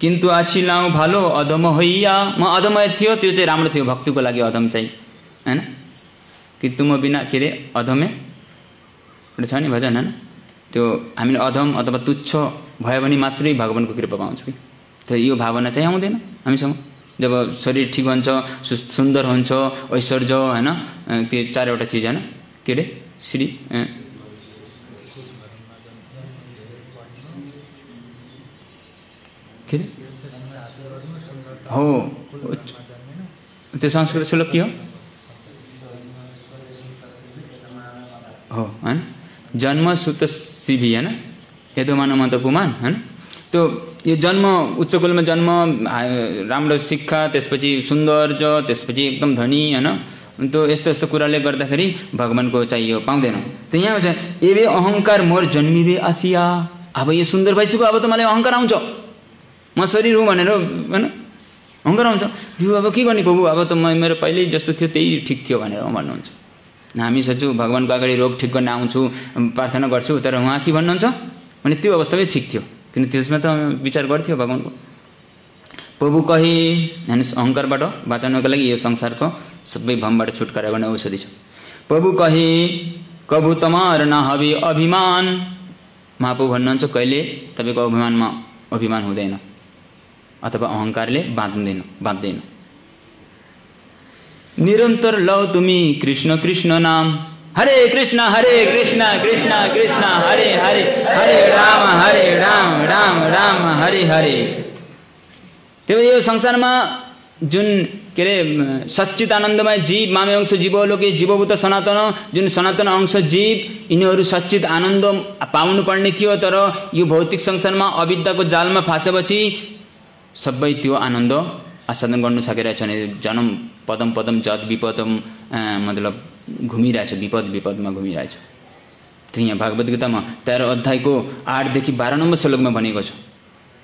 किन्तु आछि लाउ भालो अधम हैया। म अधम थियो त्यो चाहिँ राम्रो थियो, भक्तिको लागि अधम चाहिँ हैन। कि तुम बिना के अरे अधमे एउटा छ नि भजन हैन, त्यो हामीले अधम अथवा तुच्छ भयो भने मात्रै भगवानको कृपा पाउँछ कि। त यो भावना चाहिँ आउँदैन हामीसँग। जब शरीर ठिक हुन्छ, सुन्दर हुन्छ, ऐश्वर्य हैन, त्यो चारवटा चिज हैन के अरे श्री के हो त्यो संस्कृत श्लोक के हो हैन, जन्म सुत शिवी हैन यदो मानव मत पुमान हैन। त्यो यो जन्म उच्चकुलमा जन्म, राम्रो शिक्षा, त्यसपछि सौन्दर्य, त्यसपछि एकदम धनी हैन, त्यो यस्तो यस्तो कुराले गर्दाखेरि भगवानको चाहिँ यो पाउँदैन। त यहाँ चाहिँ एबे अहङ्कार मोर जन्मिबे आसिया। अब यो सुन्दर भइसक्यो, अब त मलाई अहङ्कार आउँछ, म शरीर हुँ भनेर हैन अहङ्कार आउँछ। यो अब के गर्ने प्रभु, अब त मेरो पहिल्यै जस्तो थियो त्यही ठिक थियो भनेर भन्नुहुन्छ। हामी सोच्छु भगवानको अगाडि रोग ठिक गर्न आउँछु, प्रार्थना गर्छु, तर उहाँ के भन्नुहुन्छ भने त्यो अवस्थामै ठिक थियो, किन त्यसमा त विचार गर्थ्यो भगवानको। प्रभु कही हेर्नुहोस् अहङ्कारबाट बाँच्नको लागि यो संसारको सबै भमबाट छुटकारा गर्ने औषधि छ। प्रभु कही कभु तमार नहबी अभिमान। महाप्रभु भन्नुहुन्छ कहिले तपाईँको अभिमान हुँदैन अथवा अहङ्कारले बाँध्दैन। निरन्तर लौ तुमी कृष्ण कृष्ण नाम, हरे कृष्ण कृष्ण कृष्ण हरे हरे, हरे राम राम राम हरे हरे। त्यो यो संसारमा जुन के अरे सच्चित आनन्दमय जीव, मामे अंश जीवलोके जीवभूत सनातन, जुन सनातन अंश जीव, यिनीहरू सच्चित आनन्द पाउनु पर्ने थियो, तर यो भौतिक संसारमा अविद्याको जालमा फाँसेपछि सबै त्यो आनन्द आस्वादन गर्नु सकिरहेछ भने जन्म पदम पदम जद विपदम मतलब घुमिरहेछ, विपदमा घुमिरहेछ। त्यो यहाँ भागवत गीतामा 13 अध्यायको 8 देखि 12 नम्बर श्लोकमा भनेको छ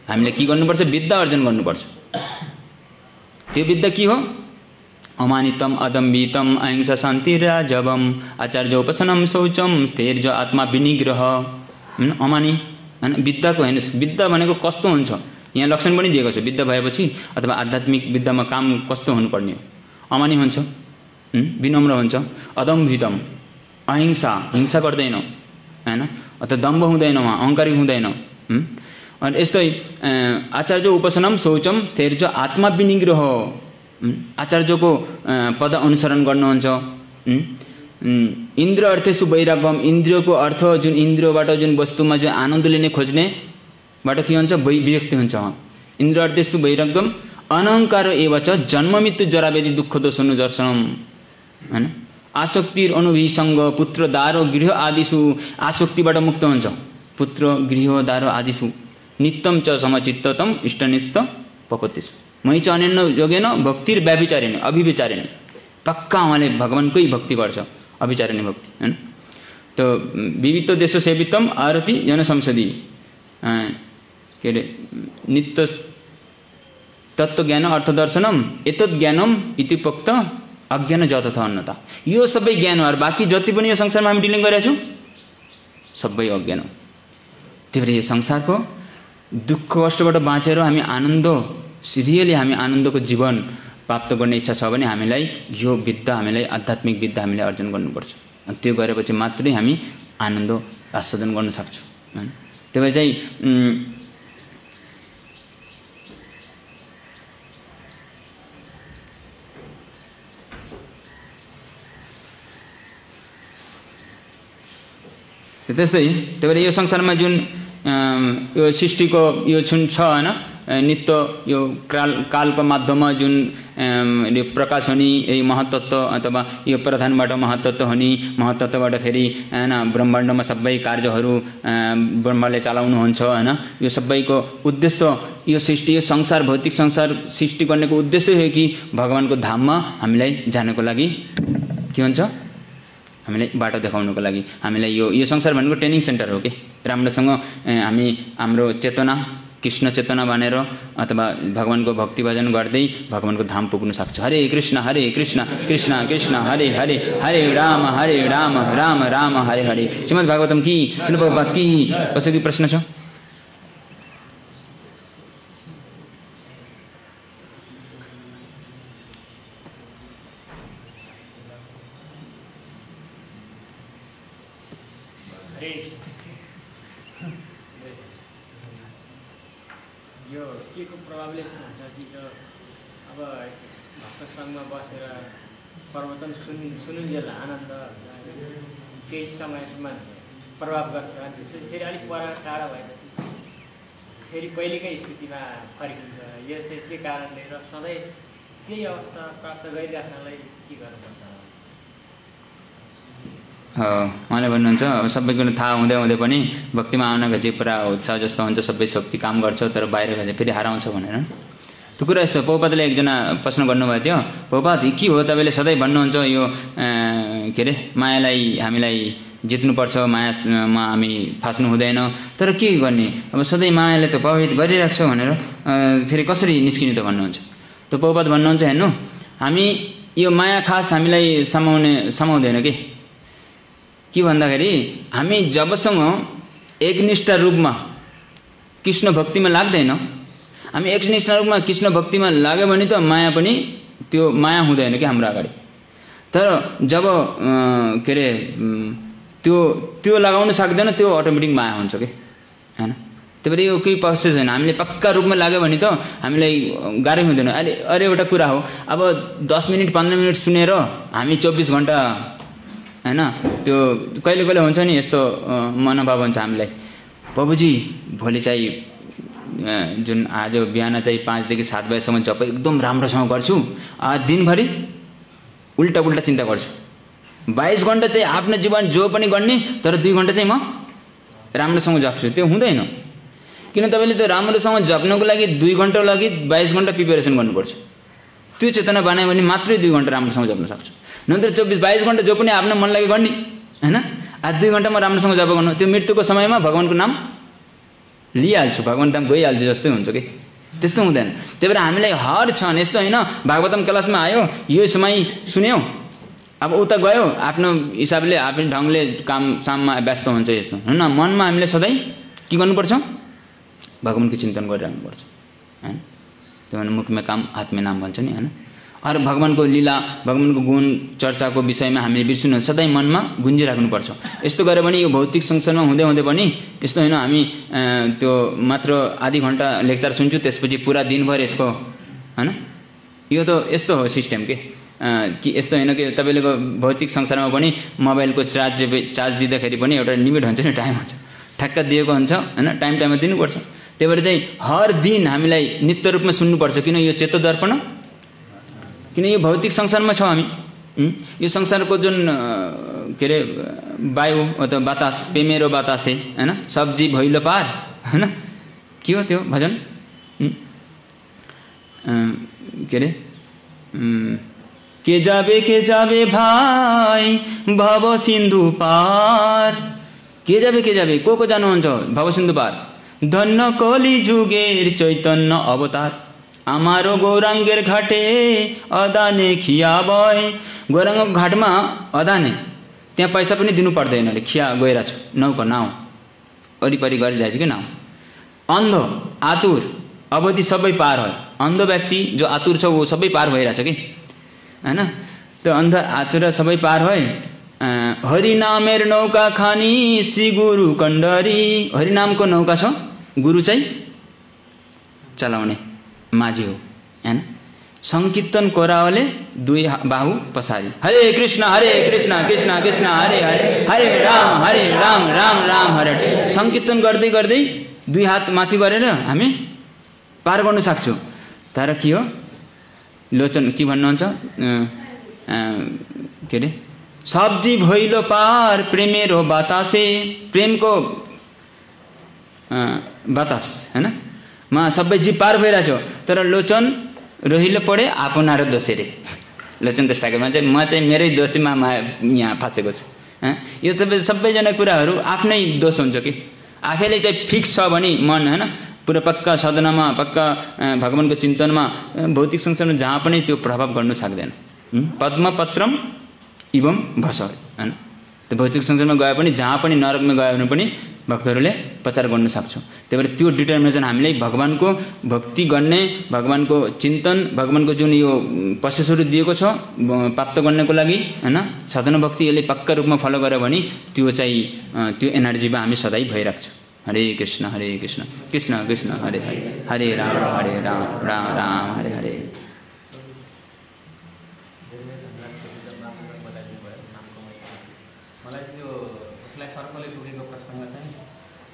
हामीले के गर्नुपर्छ, विद्या अर्जन गर्नुपर्छ। त्यो विद्या के हो, अमानितम अदम्बितम अहिंसा शान्ति राजवम आचार्य उपसनम शौचम स्थैर्य आत्मा विनिग्रह। अमानी हैन विद्याको हेर्नुहोस्, विद्या भनेको कस्तो हुन्छ यहाँ लक्षण पनि दिएको छ। विद्या भएपछि अथवा आध्यात्मिक विद्यामा काम कस्तो हुनुपर्ने हो, अमानी हुन्छ, विनम्र हुन्छ, अदम्भितम अहिंसा, हिंसा गर्दैन हैन, अथवा दम्भ हुँदैन, उहाँ अहङ्कारी हुँदैन। अनि यस्तै आचार्य उपसनम शौचम स्थैर्य आत्मा विनिग्रह, आचार्यको पद अनुसरण गर्नुहुन्छ। इन्द्र अर्थेषु वैराग्यम, इन्द्रियको अर्थ जुन इन्द्रियबाट जुन वस्तुमा जो आनन्द लिने खोज्ने बाट के हुन्छ विरक्ति हुन्छ। इन्द्र अर्थेषु वैराग्यम अनहङ्कार एव च जन्म मृत्यु जरा व्याधि दुःख दोष अनुदर्शनम हैन। आसक्ति अनुभीसँग पुत्र दारो गृह आदिषु, आसक्तिबाट मुक्त हुन्छ, पुत्र गृह दारो आदिषु। नित्यम च समचित्ततम इष्टनिष्ठ पपतिषु, मै च अनन्य योगेन भक्तिर व्याभिचारिणी अभिविचारिणी। पक्का उहाँले भगवानकै भक्ति गर्छ, अभिचारिणी भक्ति हैन। तो विविध देश सेवितम आरती जन संसदी के अरे नित्य तत्व ज्ञान अर्थदर्शनम एतत् ज्ञानम इतिपोक्त अज्ञान जत अन्नता। यो सबै ज्ञान हो, बाँकी जति पनि यो संसारमा हामी डिलिङ गरिरहेछौँ सबै अज्ञान हो। त्यही भएर यो संसारको दुःख कष्टबाट बाँचेर हामी आनन्द रियली हामी आनन्दको जीवन प्राप्त गर्ने इच्छा छ भने हामीलाई यो विद्या, हामीलाई आध्यात्मिक विद्या हामीले अर्जन गर्नुपर्छ। अनि त्यो गरेपछि मात्रै हामी आनन्द आस्वादन गर्न सक्छौँ। त्यही भएर चाहिँ त्यस्तै त्यही भएर यो संसारमा जुन यो सृष्टिको यो जुन छ हैन नित्य यो कालको माध्यममा जुन प्रकाश हुने यही महत्त्व अथवा यो प्रधानबाट महत्त्व हुने महत्त्वबाट फेरि हैन ब्रह्माण्डमा सबै कार्यहरू ब्रह्मले चलाउनुहुन्छ हैन। यो सबैको उद्देश्य यो सृष्टि, यो संसार, भौतिक संसार सृष्टि गर्नेको उद्देश्य हो कि भगवानको धाममा हामीलाई जानको लागि के हुन्छ, हामीलाई बाटो देखाउनको लागि। हामीलाई यो संसार भनेको ट्रेनिङ सेन्टर हो कि राम्रोसँग हामी हाम्रो चेतना कृष्ण चेतना भनेर अथवा भगवानको भक्ति भजन गर्दै भगवानको धाम पुग्न सक्छ। हरे कृष्ण कृष्ण कृष्ण हरे हरे हरे राम राम राम हरे हरे। श्रीमद् भागवतम की श्रील प्रभुपाद की। कसैको प्रश्न छ?
यो के को प्रभावले यस्तो हुन्छ कि जो अब भक्त सङ्घमा बसेर प्रवचन सुनिन्जेल आनन्द हुन्छ, केही समयमा प्रभाव गर्छ, त्यसपछि फेरि अलिक पर टाढा भएपछि फेरि पहिलेकै स्थितिमा फर्किन्छ। यो चाहिँ के कारणले र सधैँ त्यही अवस्था प्राप्त गरिराख्नलाई के गर्नुपर्छ?
उहाँले भन्नुहुन्छ अब सबै कुरो थाहा हुँदै हुँदै पनि भक्तिमा आउन चाहिँ पुरा उत्साह जस्तो हुन्छ, सबै शक्ति काम गर्छ, तर बाहिर गएर फेरि हराउँछ भनेर। त्यो कुरा यस्तो प्रभुपादले एकजना प्रश्न गर्नुभएको थियो, प्रभुपाद के हो तपाईँले सधैँ भन्नुहुन्छ यो के अरे मायालाई हामीलाई जित्नुपर्छ, मायामा हामी फास्नु हुँदैन, तर के गर्ने अब सधैँ मायाले त प्रभावित गरिरहेको छ भनेर फेरि कसरी निस्किने त भन्नुहुन्छ। त प्रभुपाद भन्नुहुन्छ हेर्नु हामी यो माया खास हामीलाई समाउँदैन के भन्दाखेरि हामी जबसँग एकनिष्ठ रूपमा कृष्ण भक्तिमा लाग्दैन, हामी एकनिष्ठ रूपमा कृष्ण भक्तिमा लाग्यो भने त माया पनि त्यो माया हुँदैन कि हाम्रो अगाडि। तर जब के अरे त्यो लगाउन सक्दैन त्यो अटोमेटिक माया हुन्छ कि हैन। त्यही भएर यो केही प्रोसेस होइन, हामीले पक्का रूपमा लाग्यो भने त हामीलाई गाह्रै हुँदैन। अरे एउटा कुरा हो, अब 10 मिनट 15 मिनट सुनेर हामी 24 घण्टा हैन, त्यो कहिले कहिले हुन्छ नि यस्तो मनोभाव हुन्छ हामीलाई, प्रभुजी भोलि चाहिँ जुन आज बिहान चाहिँ 5 देखि 7 बजेसम्म जप एकदम राम्रोसँग गर्छु, दिनभरि उल्टा पुल्टा चिन्ता गर्छु, 22 घण्टा चाहिँ आफ्नो जीवन जो पनि गर्ने, तर 2 घण्टा चाहिँ म राम्रोसँग जप्छु। त्यो हुँदैन, किन तपाईँले त्यो राम्रोसँग जप्नको लागि 2 घण्टा लागि 22 घण्टा प्रिपेरेसन गर्नुपर्छ। त्यो चेतना बनायो भने मात्रै 2 घण्टा राम्रोसँग जप्न सक्छु। नत्र 24-22 घण्टा जो पनि आफ्नो मन लागि गर्ने हैन, 2 घण्टामा राम्रोसँग जप गर्नु, त्यो मृत्युको समयमा भगवानको नाम लिइहाल्छु, भगवान धाम गइहाल्छु जस्तै हुन्छ कि त्यस्तो हुँदैन। त्यही भएर हामीलाई हर क्षण यस्तो होइन भागवतम क्लासमा आयो यो समय सुन्यो अब उता गयो आफ्नो हिसाबले आफ्नो ढङ्गले काम साममा व्यस्त हुन्छ यस्तो हैन। मनमा हामीले सधैँ के गर्नुपर्छ, भगवानको चिन्तन गरिराख्नुपर्छ हैन। त्यो भने मुखमा काम हातमा नाम भन्छ नि हैन। अरू भगवानको लीला भगवानको गुण चर्चाको विषयमा हामीले बिर्सिनु सधैँ मनमा गुन्जिराख्नुपर्छ। यस्तो गऱ्यो भने यो भौतिक संसारमा हुँदै हुँदै पनि यस्तो होइन हामी त्यो मात्र आधी घण्टा लेक्चर सुन्छु त्यसपछि पुरा दिनभर यसको हैन। यो त यस्तो हो सिस्टम के यस्तो होइन कि तपाईँले भौतिक संसारमा पनि मोबाइलको चार्ज दिँदाखेरि पनि एउटा लिमिट हुन्छ नि, टाइम हुन्छ, ठ्याक्क दिएको हुन्छ हैन, टाइममा दिनुपर्छ। त्यही भएर चाहिँ हर दिन हामीलाई नित्य रूपमा सुन्नुपर्छ। किन यो चेतो दर्पण, किन यो भौतिक संसारमा छौँ हामी। यो संसारको जुन के अरे वायु अथवा बतास पेमेरो बतासे हैन, सब्जी भैलो पार हैन, के हो त्यो भजन के अरे के जाबे भाइ भव सिन्धु पार। के जाबे को जानुहुन्छ भव सिन्धु पार। धन्य कलि जुगेर चैतन्य अवतार। आमारो गौराङ्गेर घाटे अदाने खिया भए। गौराङ्गको घाटमा अदाने त्यहाँ पैसा पनि दिनु पर्दैन अरे, खिया गइरहेछ नाउको नाउ वरिपरि गरिरहेछ कि नाउ। अन्ध आतुर अवधि सबै पार भयो। अन्ध व्यक्ति जो आतुर छ वो सबै पार भइरहेछ कि हैन। त्यो अन्ध आतुर सबै पार भए। हरिनामेर नौका खानी श्री गुरु कण्डरी। हरिनामको नौका छ, गुरु चाहिँ चलाउने माझी हो हैन। संकीर्तन कोरावले दुई बाहु पसारी। हरे कृष्ण कृष्ण कृष्ण हरे हरे, हरे राम राम राम हरे। संकीर्तन गर्दै गर्दै दुई हात माथि गरेर हामी पार गर्न सक्छौँ। तर के हो लोचन के भन्नुहुन्छ के अरे, सब्जी भइलो पार प्रेमेरो बतासे। प्रेमको बतास हैन, म सबै जीव पार भइरहेछ। तर लोचन रोहिलो पढे आफनार दोषेरे। लोचन दृष्टाकोमा चाहिँ म चाहिँ मेरै दोषीमा यहाँ फँसेको छु। यो सबैजना कुराहरू आफ्नै दोष हुन्छ कि। आफैले चाहिँ फिक्स छ भने मन हैन, पुरा पक्का साधनामा पक्का भगवानको चिन्तनमा भौतिक संसारमा जहाँ पनि त्यो प्रभाव गर्न सक्दैन। पद्मपत्रम एवं भस हैन। त्यो भौतिक संसारमा गए पनि जहाँ पनि नरकमा गयो भने पनि भक्तहरूले प्रचार गर्न सक्छौँ। त्यही भएर त्यो डिटर्मिनेसन हामीले भगवानको भक्ति गर्ने, भगवानको चिन्तन, भगवानको जुन यो प्रोसेसहरू दिएको छ प्राप्त गर्नको लागि हैन, साधना भक्ति यसले पक्का रूपमा फलो गर्यो भने त्यो चाहिँ त्यो एनर्जीमा हामी सधैँ भइराख्छौँ। हरे कृष्ण कृष्ण कृष्ण हरे हरे, हरे राम राम राम हरे हरे।
मलाई त्यो उसलाई सर्पले टोकेको प्रसङ्ग छ नि,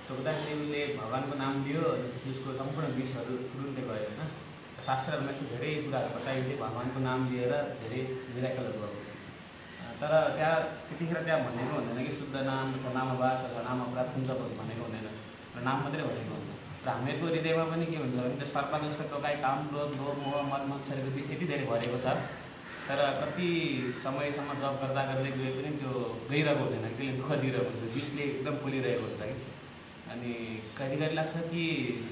टोक्दाखेरि उसले भगवानको नाम दियो, त्यसपछि उसको सम्पूर्ण विषहरू तुरुन्तै गयो होइन। शास्त्रहरूमा चाहिँ धेरै कुराहरू बताइन्छ भगवानको नाम लिएर धेरै मिराकलहरू भयो। तर त्यहाँ त्यतिखेर त्यहाँ भनेको हुँदैन कि शुद्ध नाम नामवास अथवा नाम अपराध कुन जप भनेको हुँदैन, र नाम मात्रै भनेको हुन्छ। र हामीहरूको हृदयमा पनि के हुन्छ भने त्यो सर्पले जस्तो टोकाइ काम क्रोध लोभ मोह मद मत्सरको विष यति धेरै भरेको छ। तर कति समयसम्म जब गर्दा गर्दै गए पनि त्यो गइरहेको हुँदैन, त्यसले दुःख दिइरहेको हुन्छ, विषले एकदम फुलिरहेको हुन्छ कि। अनि कहिले कहिले लाग्छ कि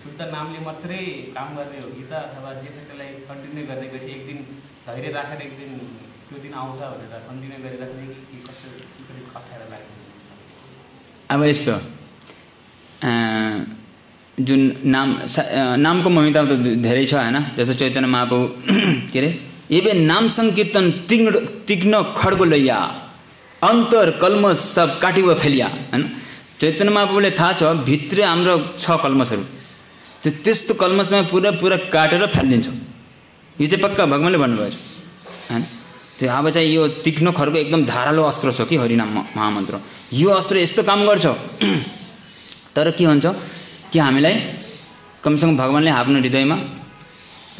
शुद्ध नामले मात्रै काम गर्ने हो कि त, अथवा जे छ त्यसलाई कन्टिन्यू गर्दै गएपछि एक दिन धैर्य राखेर एक दिन त्यो दिन आउँछ भनेर कन्टिन्यू गरिराख्ने कि कस्तो अप्ठ्यारो लाग्छ।
अब यस्तो जुन नामको महिमा त धेरै छ हैन। जस्तो चैतन्य महाप्रभु के अरे, एबे नाम संकीर्तन तीक्ष्ण खड्गो लैया, अन्तर कल्मस सब काटिव फेलिया हैन। चैतन्य महाप्रभुले थाहा छ भित्र हाम्रो छ कल्मसहरू, त्यस्तो कल्मसमा पुरा काटेर फालिदिन्छ। यो चाहिँ पक्का भगवानले भन्नुभएको छ हैन। त्यो अब चाहिँ यो तीक्ष्ण खड्गो एकदम धारालो अस्त्र छ कि हरिनाम महामन्त्र। यो अस्त्र यस्तो काम गर्छ। तर के हुन्छ कि हामीलाई कमसेकम भगवानले आफ्नो हृदयमा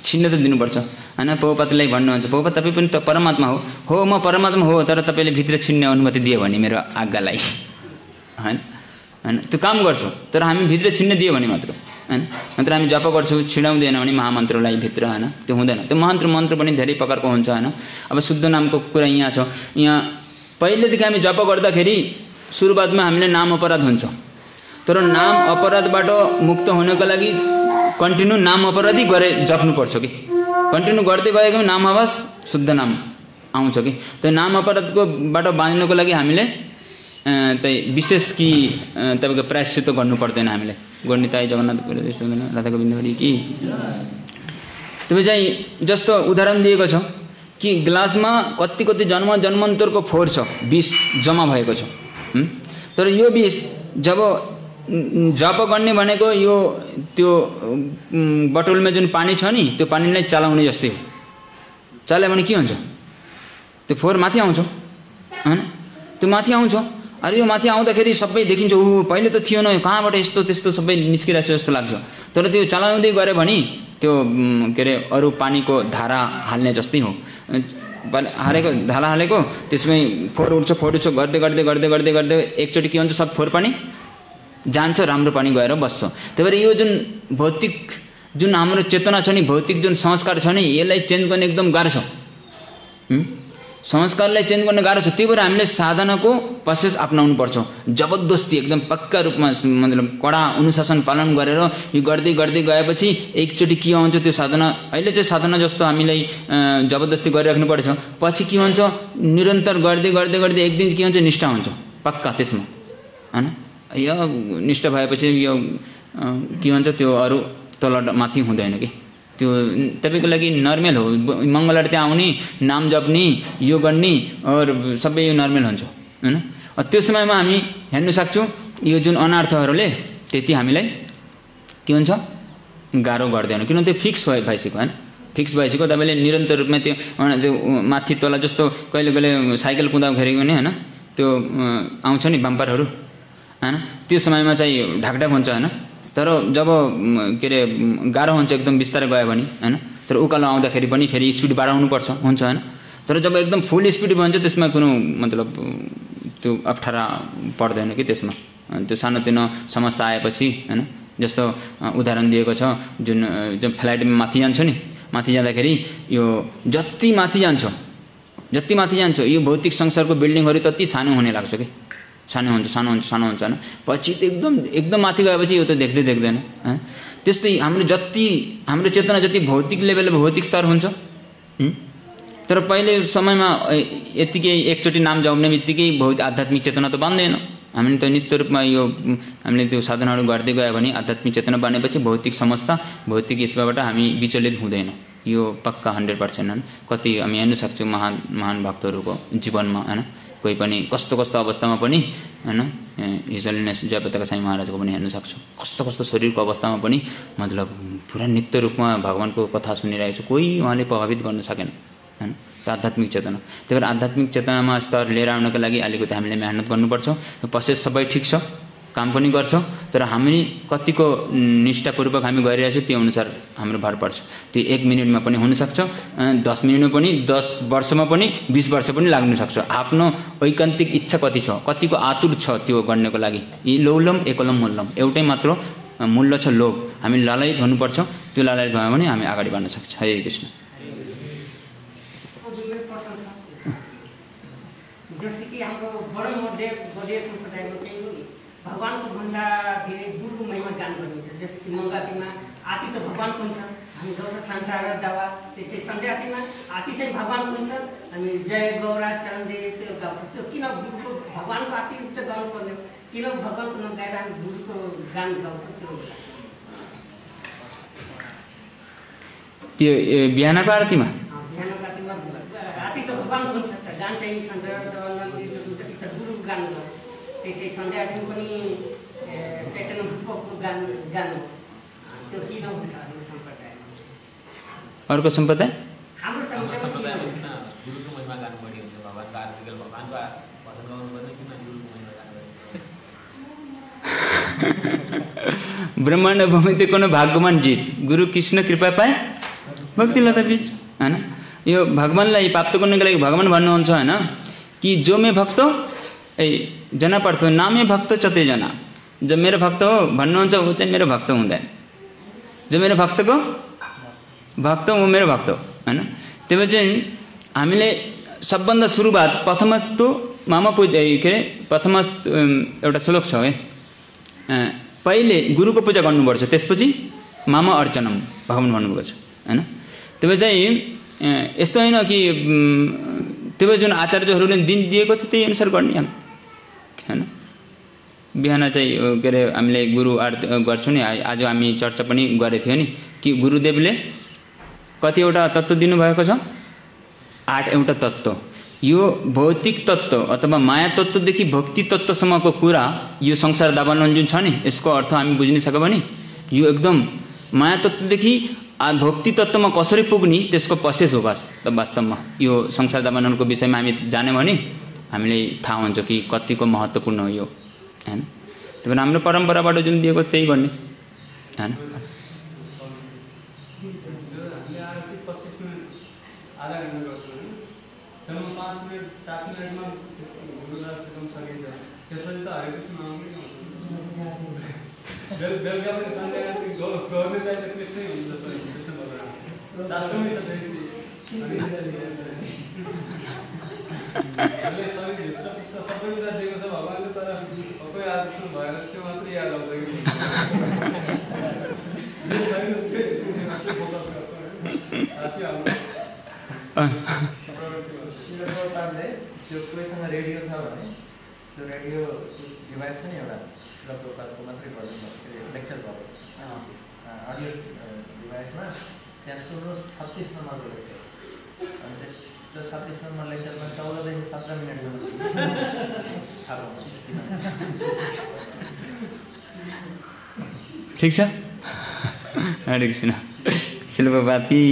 छिन्न त दिनुपर्छ हैन। प्रभुपादलाई भन्नुहुन्छ, प्रभुपाद तपाईँ पनि त परमात्मा हो म परमात्मा हो, तर तपाईँले भित्र छिन्ने अनुमति दियो भने मेरो आज्ञालाई हैन। त्यो काम गर्छौँ, तर हामी भित्र छिन्न दियो भने मात्र हैन। नत्र हामी जप गर्छौँ छिडाउँदैन भने महामन्त्रलाई भित्र हैन, त्यो हुँदैन। त्यो मन्त्र पनि धेरै प्रकारको हुन्छ हैन। अब शुद्ध नामको कुरा यहाँ छ। यहाँ पहिलेदेखि हामी जप गर्दाखेरि सुरुवातमा हामीले नाम अपराध हुन्छ, तर नाम अपराधबाट मुक्त हुनको लागि कन्टिन्यू नाम अपराधी गरे जप्नुपर्छ कि। कन्टिन्यू गर्दै गएको नाम आवाज शुद्ध नाम आउँछ कि। त्यो नाम अपराधको बाट बाँच्नको लागि हामीले त्यही विशेष कि तपाईँको प्रायश्चित गर्नु पर्दैन। हामीले गणिताय जगन्नाथ राधा गोविन्द हरि कि तपाईँ चाहिँ जस्तो उदाहरण दिएको छ कि ग्लासमा कति जन्मान्तरको फोहोर छ, विष जम्मा भएको छ। तर यो विष जब जप गर्ने भनेको यो त्यो बटुलमा जुन पानी छ नि त्यो पानीलाई चलाउने जस्तै हो। चलायो भने के हुन्छ, त्यो फोहोर माथि आउँछ हैन। त्यो माथि आउँछ। अरे यो माथि आउँदाखेरि सबै देखिन्छ, पहिले त थिएन, कहाँबाट यस्तो त्यस्तो सबै निस्किरहेको छ जस्तो लाग्छ। तर त्यो चलाउँदै गऱ्यो भने त्यो के अरे अरू पानीको धारा हाल्ने जस्तै हो। धारा हालेको त्यसमै फोहोर उठ्छ गर्दै गर्दै गर्दै गर्दै गर्दै एकचोटि के हुन्छ, सब फोहोर पानी जान्छ, राम्रो पानी गएर बस्छ। त्यही भएर यो जुन भौतिक जुन हाम्रो चेतना छ नि, भौतिक जुन संस्कार छ नि, यसलाई चेन्ज गर्ने एकदम गाह्रो छ। संस्कारलाई चेन्ज गर्न गाह्रो छ। त्यही भएर हामीले साधनाको प्रोसेस अपनाउनु पर्छ। जबरजस्ती एकदम पक्का रूपमा मतलब कडा अनुशासन पालन गरेर यो गर्दै गर्दै गएपछि एकचोटि के हुन्छ त्यो साधना, अहिले चाहिँ साधना जस्तो हामीलाई जबरजस्ती गरिराख्नु पर्छ, पछि के हुन्छ निरन्तर गर्दै गर्दै गर्दै एक दिन के हुन्छ निष्ठा हुन्छ पक्का त्यसमा हैन। यो निष्ठा भएपछि यो के हुन्छ त्यो अरू तल माथि हुँदैन कि त्यो तपाईको लागि नर्मल हो। मंगलबार त्यहाँ आउने नाम जप्ने यो गर्ने और सबै यो नर्मल हुन्छ हैन। त्यो समयमा हामी हेर्न सक्छौं यो जुन अनार्थहरूले त्यति हामीलाई के हुन्छ गाह्रो गर्दैन, किनभने त्यो फिक्स भइसक्यो हैन। फिक्स भइसक्यो तपाईले निरन्तर रूपमा त्यो माथि तल जस्तो कहिले कहिले साइकल कुदाउँदाखेरि पनि हैन त्यो आउँछ नि बम्परहरू हैन, त्यो समयमा चाहिँ ढाकढाक हुन्छ हैन। तर जब के रे गाह्रो हुन्छ एकदम बिस्तारै गयो भने हैन, तर उकालो आउँदाखेरि पनि फेरि स्पिड बढाउनु पर्छ हुन्छ हैन। तर जब एकदम फुल स्पिड भन्छ त्यसमा कुनै मतलब त्यो अप्ठ्यारा पर्दैन कि त्यसमा। त्यो सानोतिनो समस्या आएपछि हैन, जस्तो उदाहरण दिएको छ जुन फ्लाइटमा माथि जान्छ नि, माथि जाँदाखेरि यो जति माथि जान्छ यो भौतिक संसारको बिल्डिङहरू तति सानो हुने लाग्छ कि सानो हुन्छ हैन। पछि त एकदम माथि गएपछि यो त देख्दैन हैन। त्यस्तै हाम्रो चेतना जति भौतिक लेभलमा भौतिक स्तर हुन्छ, तर पहिले समयमा यतिकै एकचोटि नाम जाउने बित्तिकै बहुत आध्यात्मिक चेतना त बन्दैन। हामीले त नित्य रूपमा यो हामीले त्यो साधनाहरू गर्दै गयो भने आध्यात्मिक चेतना बनेपछि भौतिक समस्या भौतिक ईश्वरबाट हामी विचलित हुँदैन, यो पक्का 100% हैन। कति हामी हेर्न सक्छौं महान भक्तहरूको जीवनमा हैन, कोही पनि कस्तो अवस्थामा पनि हैन, हिज होलिनेस जयप्रकाश साई महाराजको पनि हेर्न सक्छौं कस्तो शरीरको अवस्थामा पनि मतलब पुरा नित्य रूपमा भगवानको कथा सुनिरहेको छ, कोही उहाँले प्रभावित गर्न सकेन हैन। त्यो आध्यात्मिक चेतना, त्यही भएर आध्यात्मिक चेतनामा स्तर लिएर आउनको लागि अलिकति हामीले मेहनत गर्नुपर्छ। प्रोसेस सबै ठिक छ, काम पनि गर्छ, तर हामी कतिको निष्ठापूर्वक हामी गरिरहेछौँ त्यो अनुसार हाम्रो भर पर्छ। त्यो 1 मिनेटमा पनि हुन सक्छ, 10 मिनेटमा पनि, 10 वर्षमा पनि, 20 वर्ष पनि लाग्न सक्छ। आफ्नो ऐकान्तिक इच्छा कति छ, कतिको आतुर छ त्यो गर्नको लागि। यी लौलम एकलम मूल्यम, एउटै मात्र मूल्य छ लोभ। हामी लालयित हुनुपर्छ, त्यो लालयित भयो भने हामी अगाडि बढ्न सक्छ। हरे कृष्ण।
जैसे कि हाम्रो बडो मध्य सम्प्रदायमा चाहिँ भगवानको भन्दा धेरै गुरुको महिमा गान गरिन्छ। जस्तो कि मङ्गलातीमा आती त भगवानको हुन्छ, हामी गाउँछ संसार दावा। त्यस्तै सन्ध्यातीमा आती चाहिँ भगवानको हुन्छ, हामी जय गौरा चन्दे त्यो गाउँछ। त्यो किन गुरुको भगवानको आती त गाउनु पर्ने, किन भगवानको नगाएर हामी गुरुको गान गाउँछ?
त्यो बिहानको आरतीमा
आती त भगवानको हुन्छ, गान चाहिँ संसार गुरुको गान हो। त्यस्तै सन्ध्याको पनि चैतन्य भक्तको गान हो। त्यो किन हुन्छ हाम्रो सम्प्रदायमा?
अर्को सम्प्रदाय
हाम्रो सम्प्रदायमा
किन गुरुको महिमा गान बढी हुन्छ? भगवानको आरती भगवानको भजन गाउनु पर्ने, किन गुरुको महिमा गान बढी?
ब्रह्मांड भूमिते कोनो भाग्यवान जीत, गुरु कृष्ण कृपा पाए भक्ति लता बीच हैन। यो भगवानलाई प्राप्त गर्नको लागि भगवान भन्नुहुन्छ हैन कि जो मे भक्त जना पर्थ नामे भक्त चते जना, जो मेरो भक्त हो भन्नुहुन्छ ऊ चाहिँ मेरो भक्त हुँदैन। जो मेरो भक्तको भक्त हो मेरो भक्त हो हैन। त्यही चाहिँ हामीले सबभन्दा सुरुवात प्रथमस्तु मामा पूजा के अरे प्रथमस्त एउटा श्लोक छ है, पहिले गुरुको पूजा गर्नुपर्छ, त्यसपछि मामा अर्चनम भगवान भन्नुभएको छ हैन। त्यही चाहिँ यस्तो होइन कि त्यो जुन आचार्यहरूले दिन दिएको छ त्यही अनुसार गर्ने हैन। बिहान चाहिँ के अरे हामीले गुरु आरती गर्छौँ नि, आज हामी चर्चा पनि गरेको थियो नि कि गुरुदेवले कतिवटा तत्त्व दिनुभएको छ? 8वटा तत्त्व। यो भौतिक तत्त्व अथवा माया तत्त्वदेखि भक्ति तत्त्वसम्मको कुरा, यो संसार दावानल जुन छ नि यसको अर्थ हामी बुझ्न सक्यो भने यो एकदम माया तत्त्वदेखि भक्ति तत्त्वमा कसरी पुग्ने त्यसको प्रोसेस हो वास्तवमा। यो संसार दावानलको विषयमा हामी जान्यौँ भने हामीले थाहा हुन्छ कि कतिको महत्त्वपूर्ण हो यो हैन। त्यही भएर हाम्रो परम्पराबाट जुन दिएको त्यही गर्ने हैन।
सबै कुरा दिएको छ भगवान्ले, तर सबै आदर्श भएर त्यो मात्रै याद आउँछ कि
त्यो कोहीसँग रेडियो छ भने त्यो रेडियो डिभाइस छ नि एउटा प्रकारको मात्रै भर्जन लेक्चर भएको अडियो डिभाइसमा त्यहाँ सुन्नुहोस् 36 नम्बरको लेक्चर। अनि त्यो 36 नम्बर लेक्चरमा 14 देखि 17 मिनटसम्म थाहा पाउँछ।
ठिक छ। हरे कृष्ण। शिल प्रभुपाद की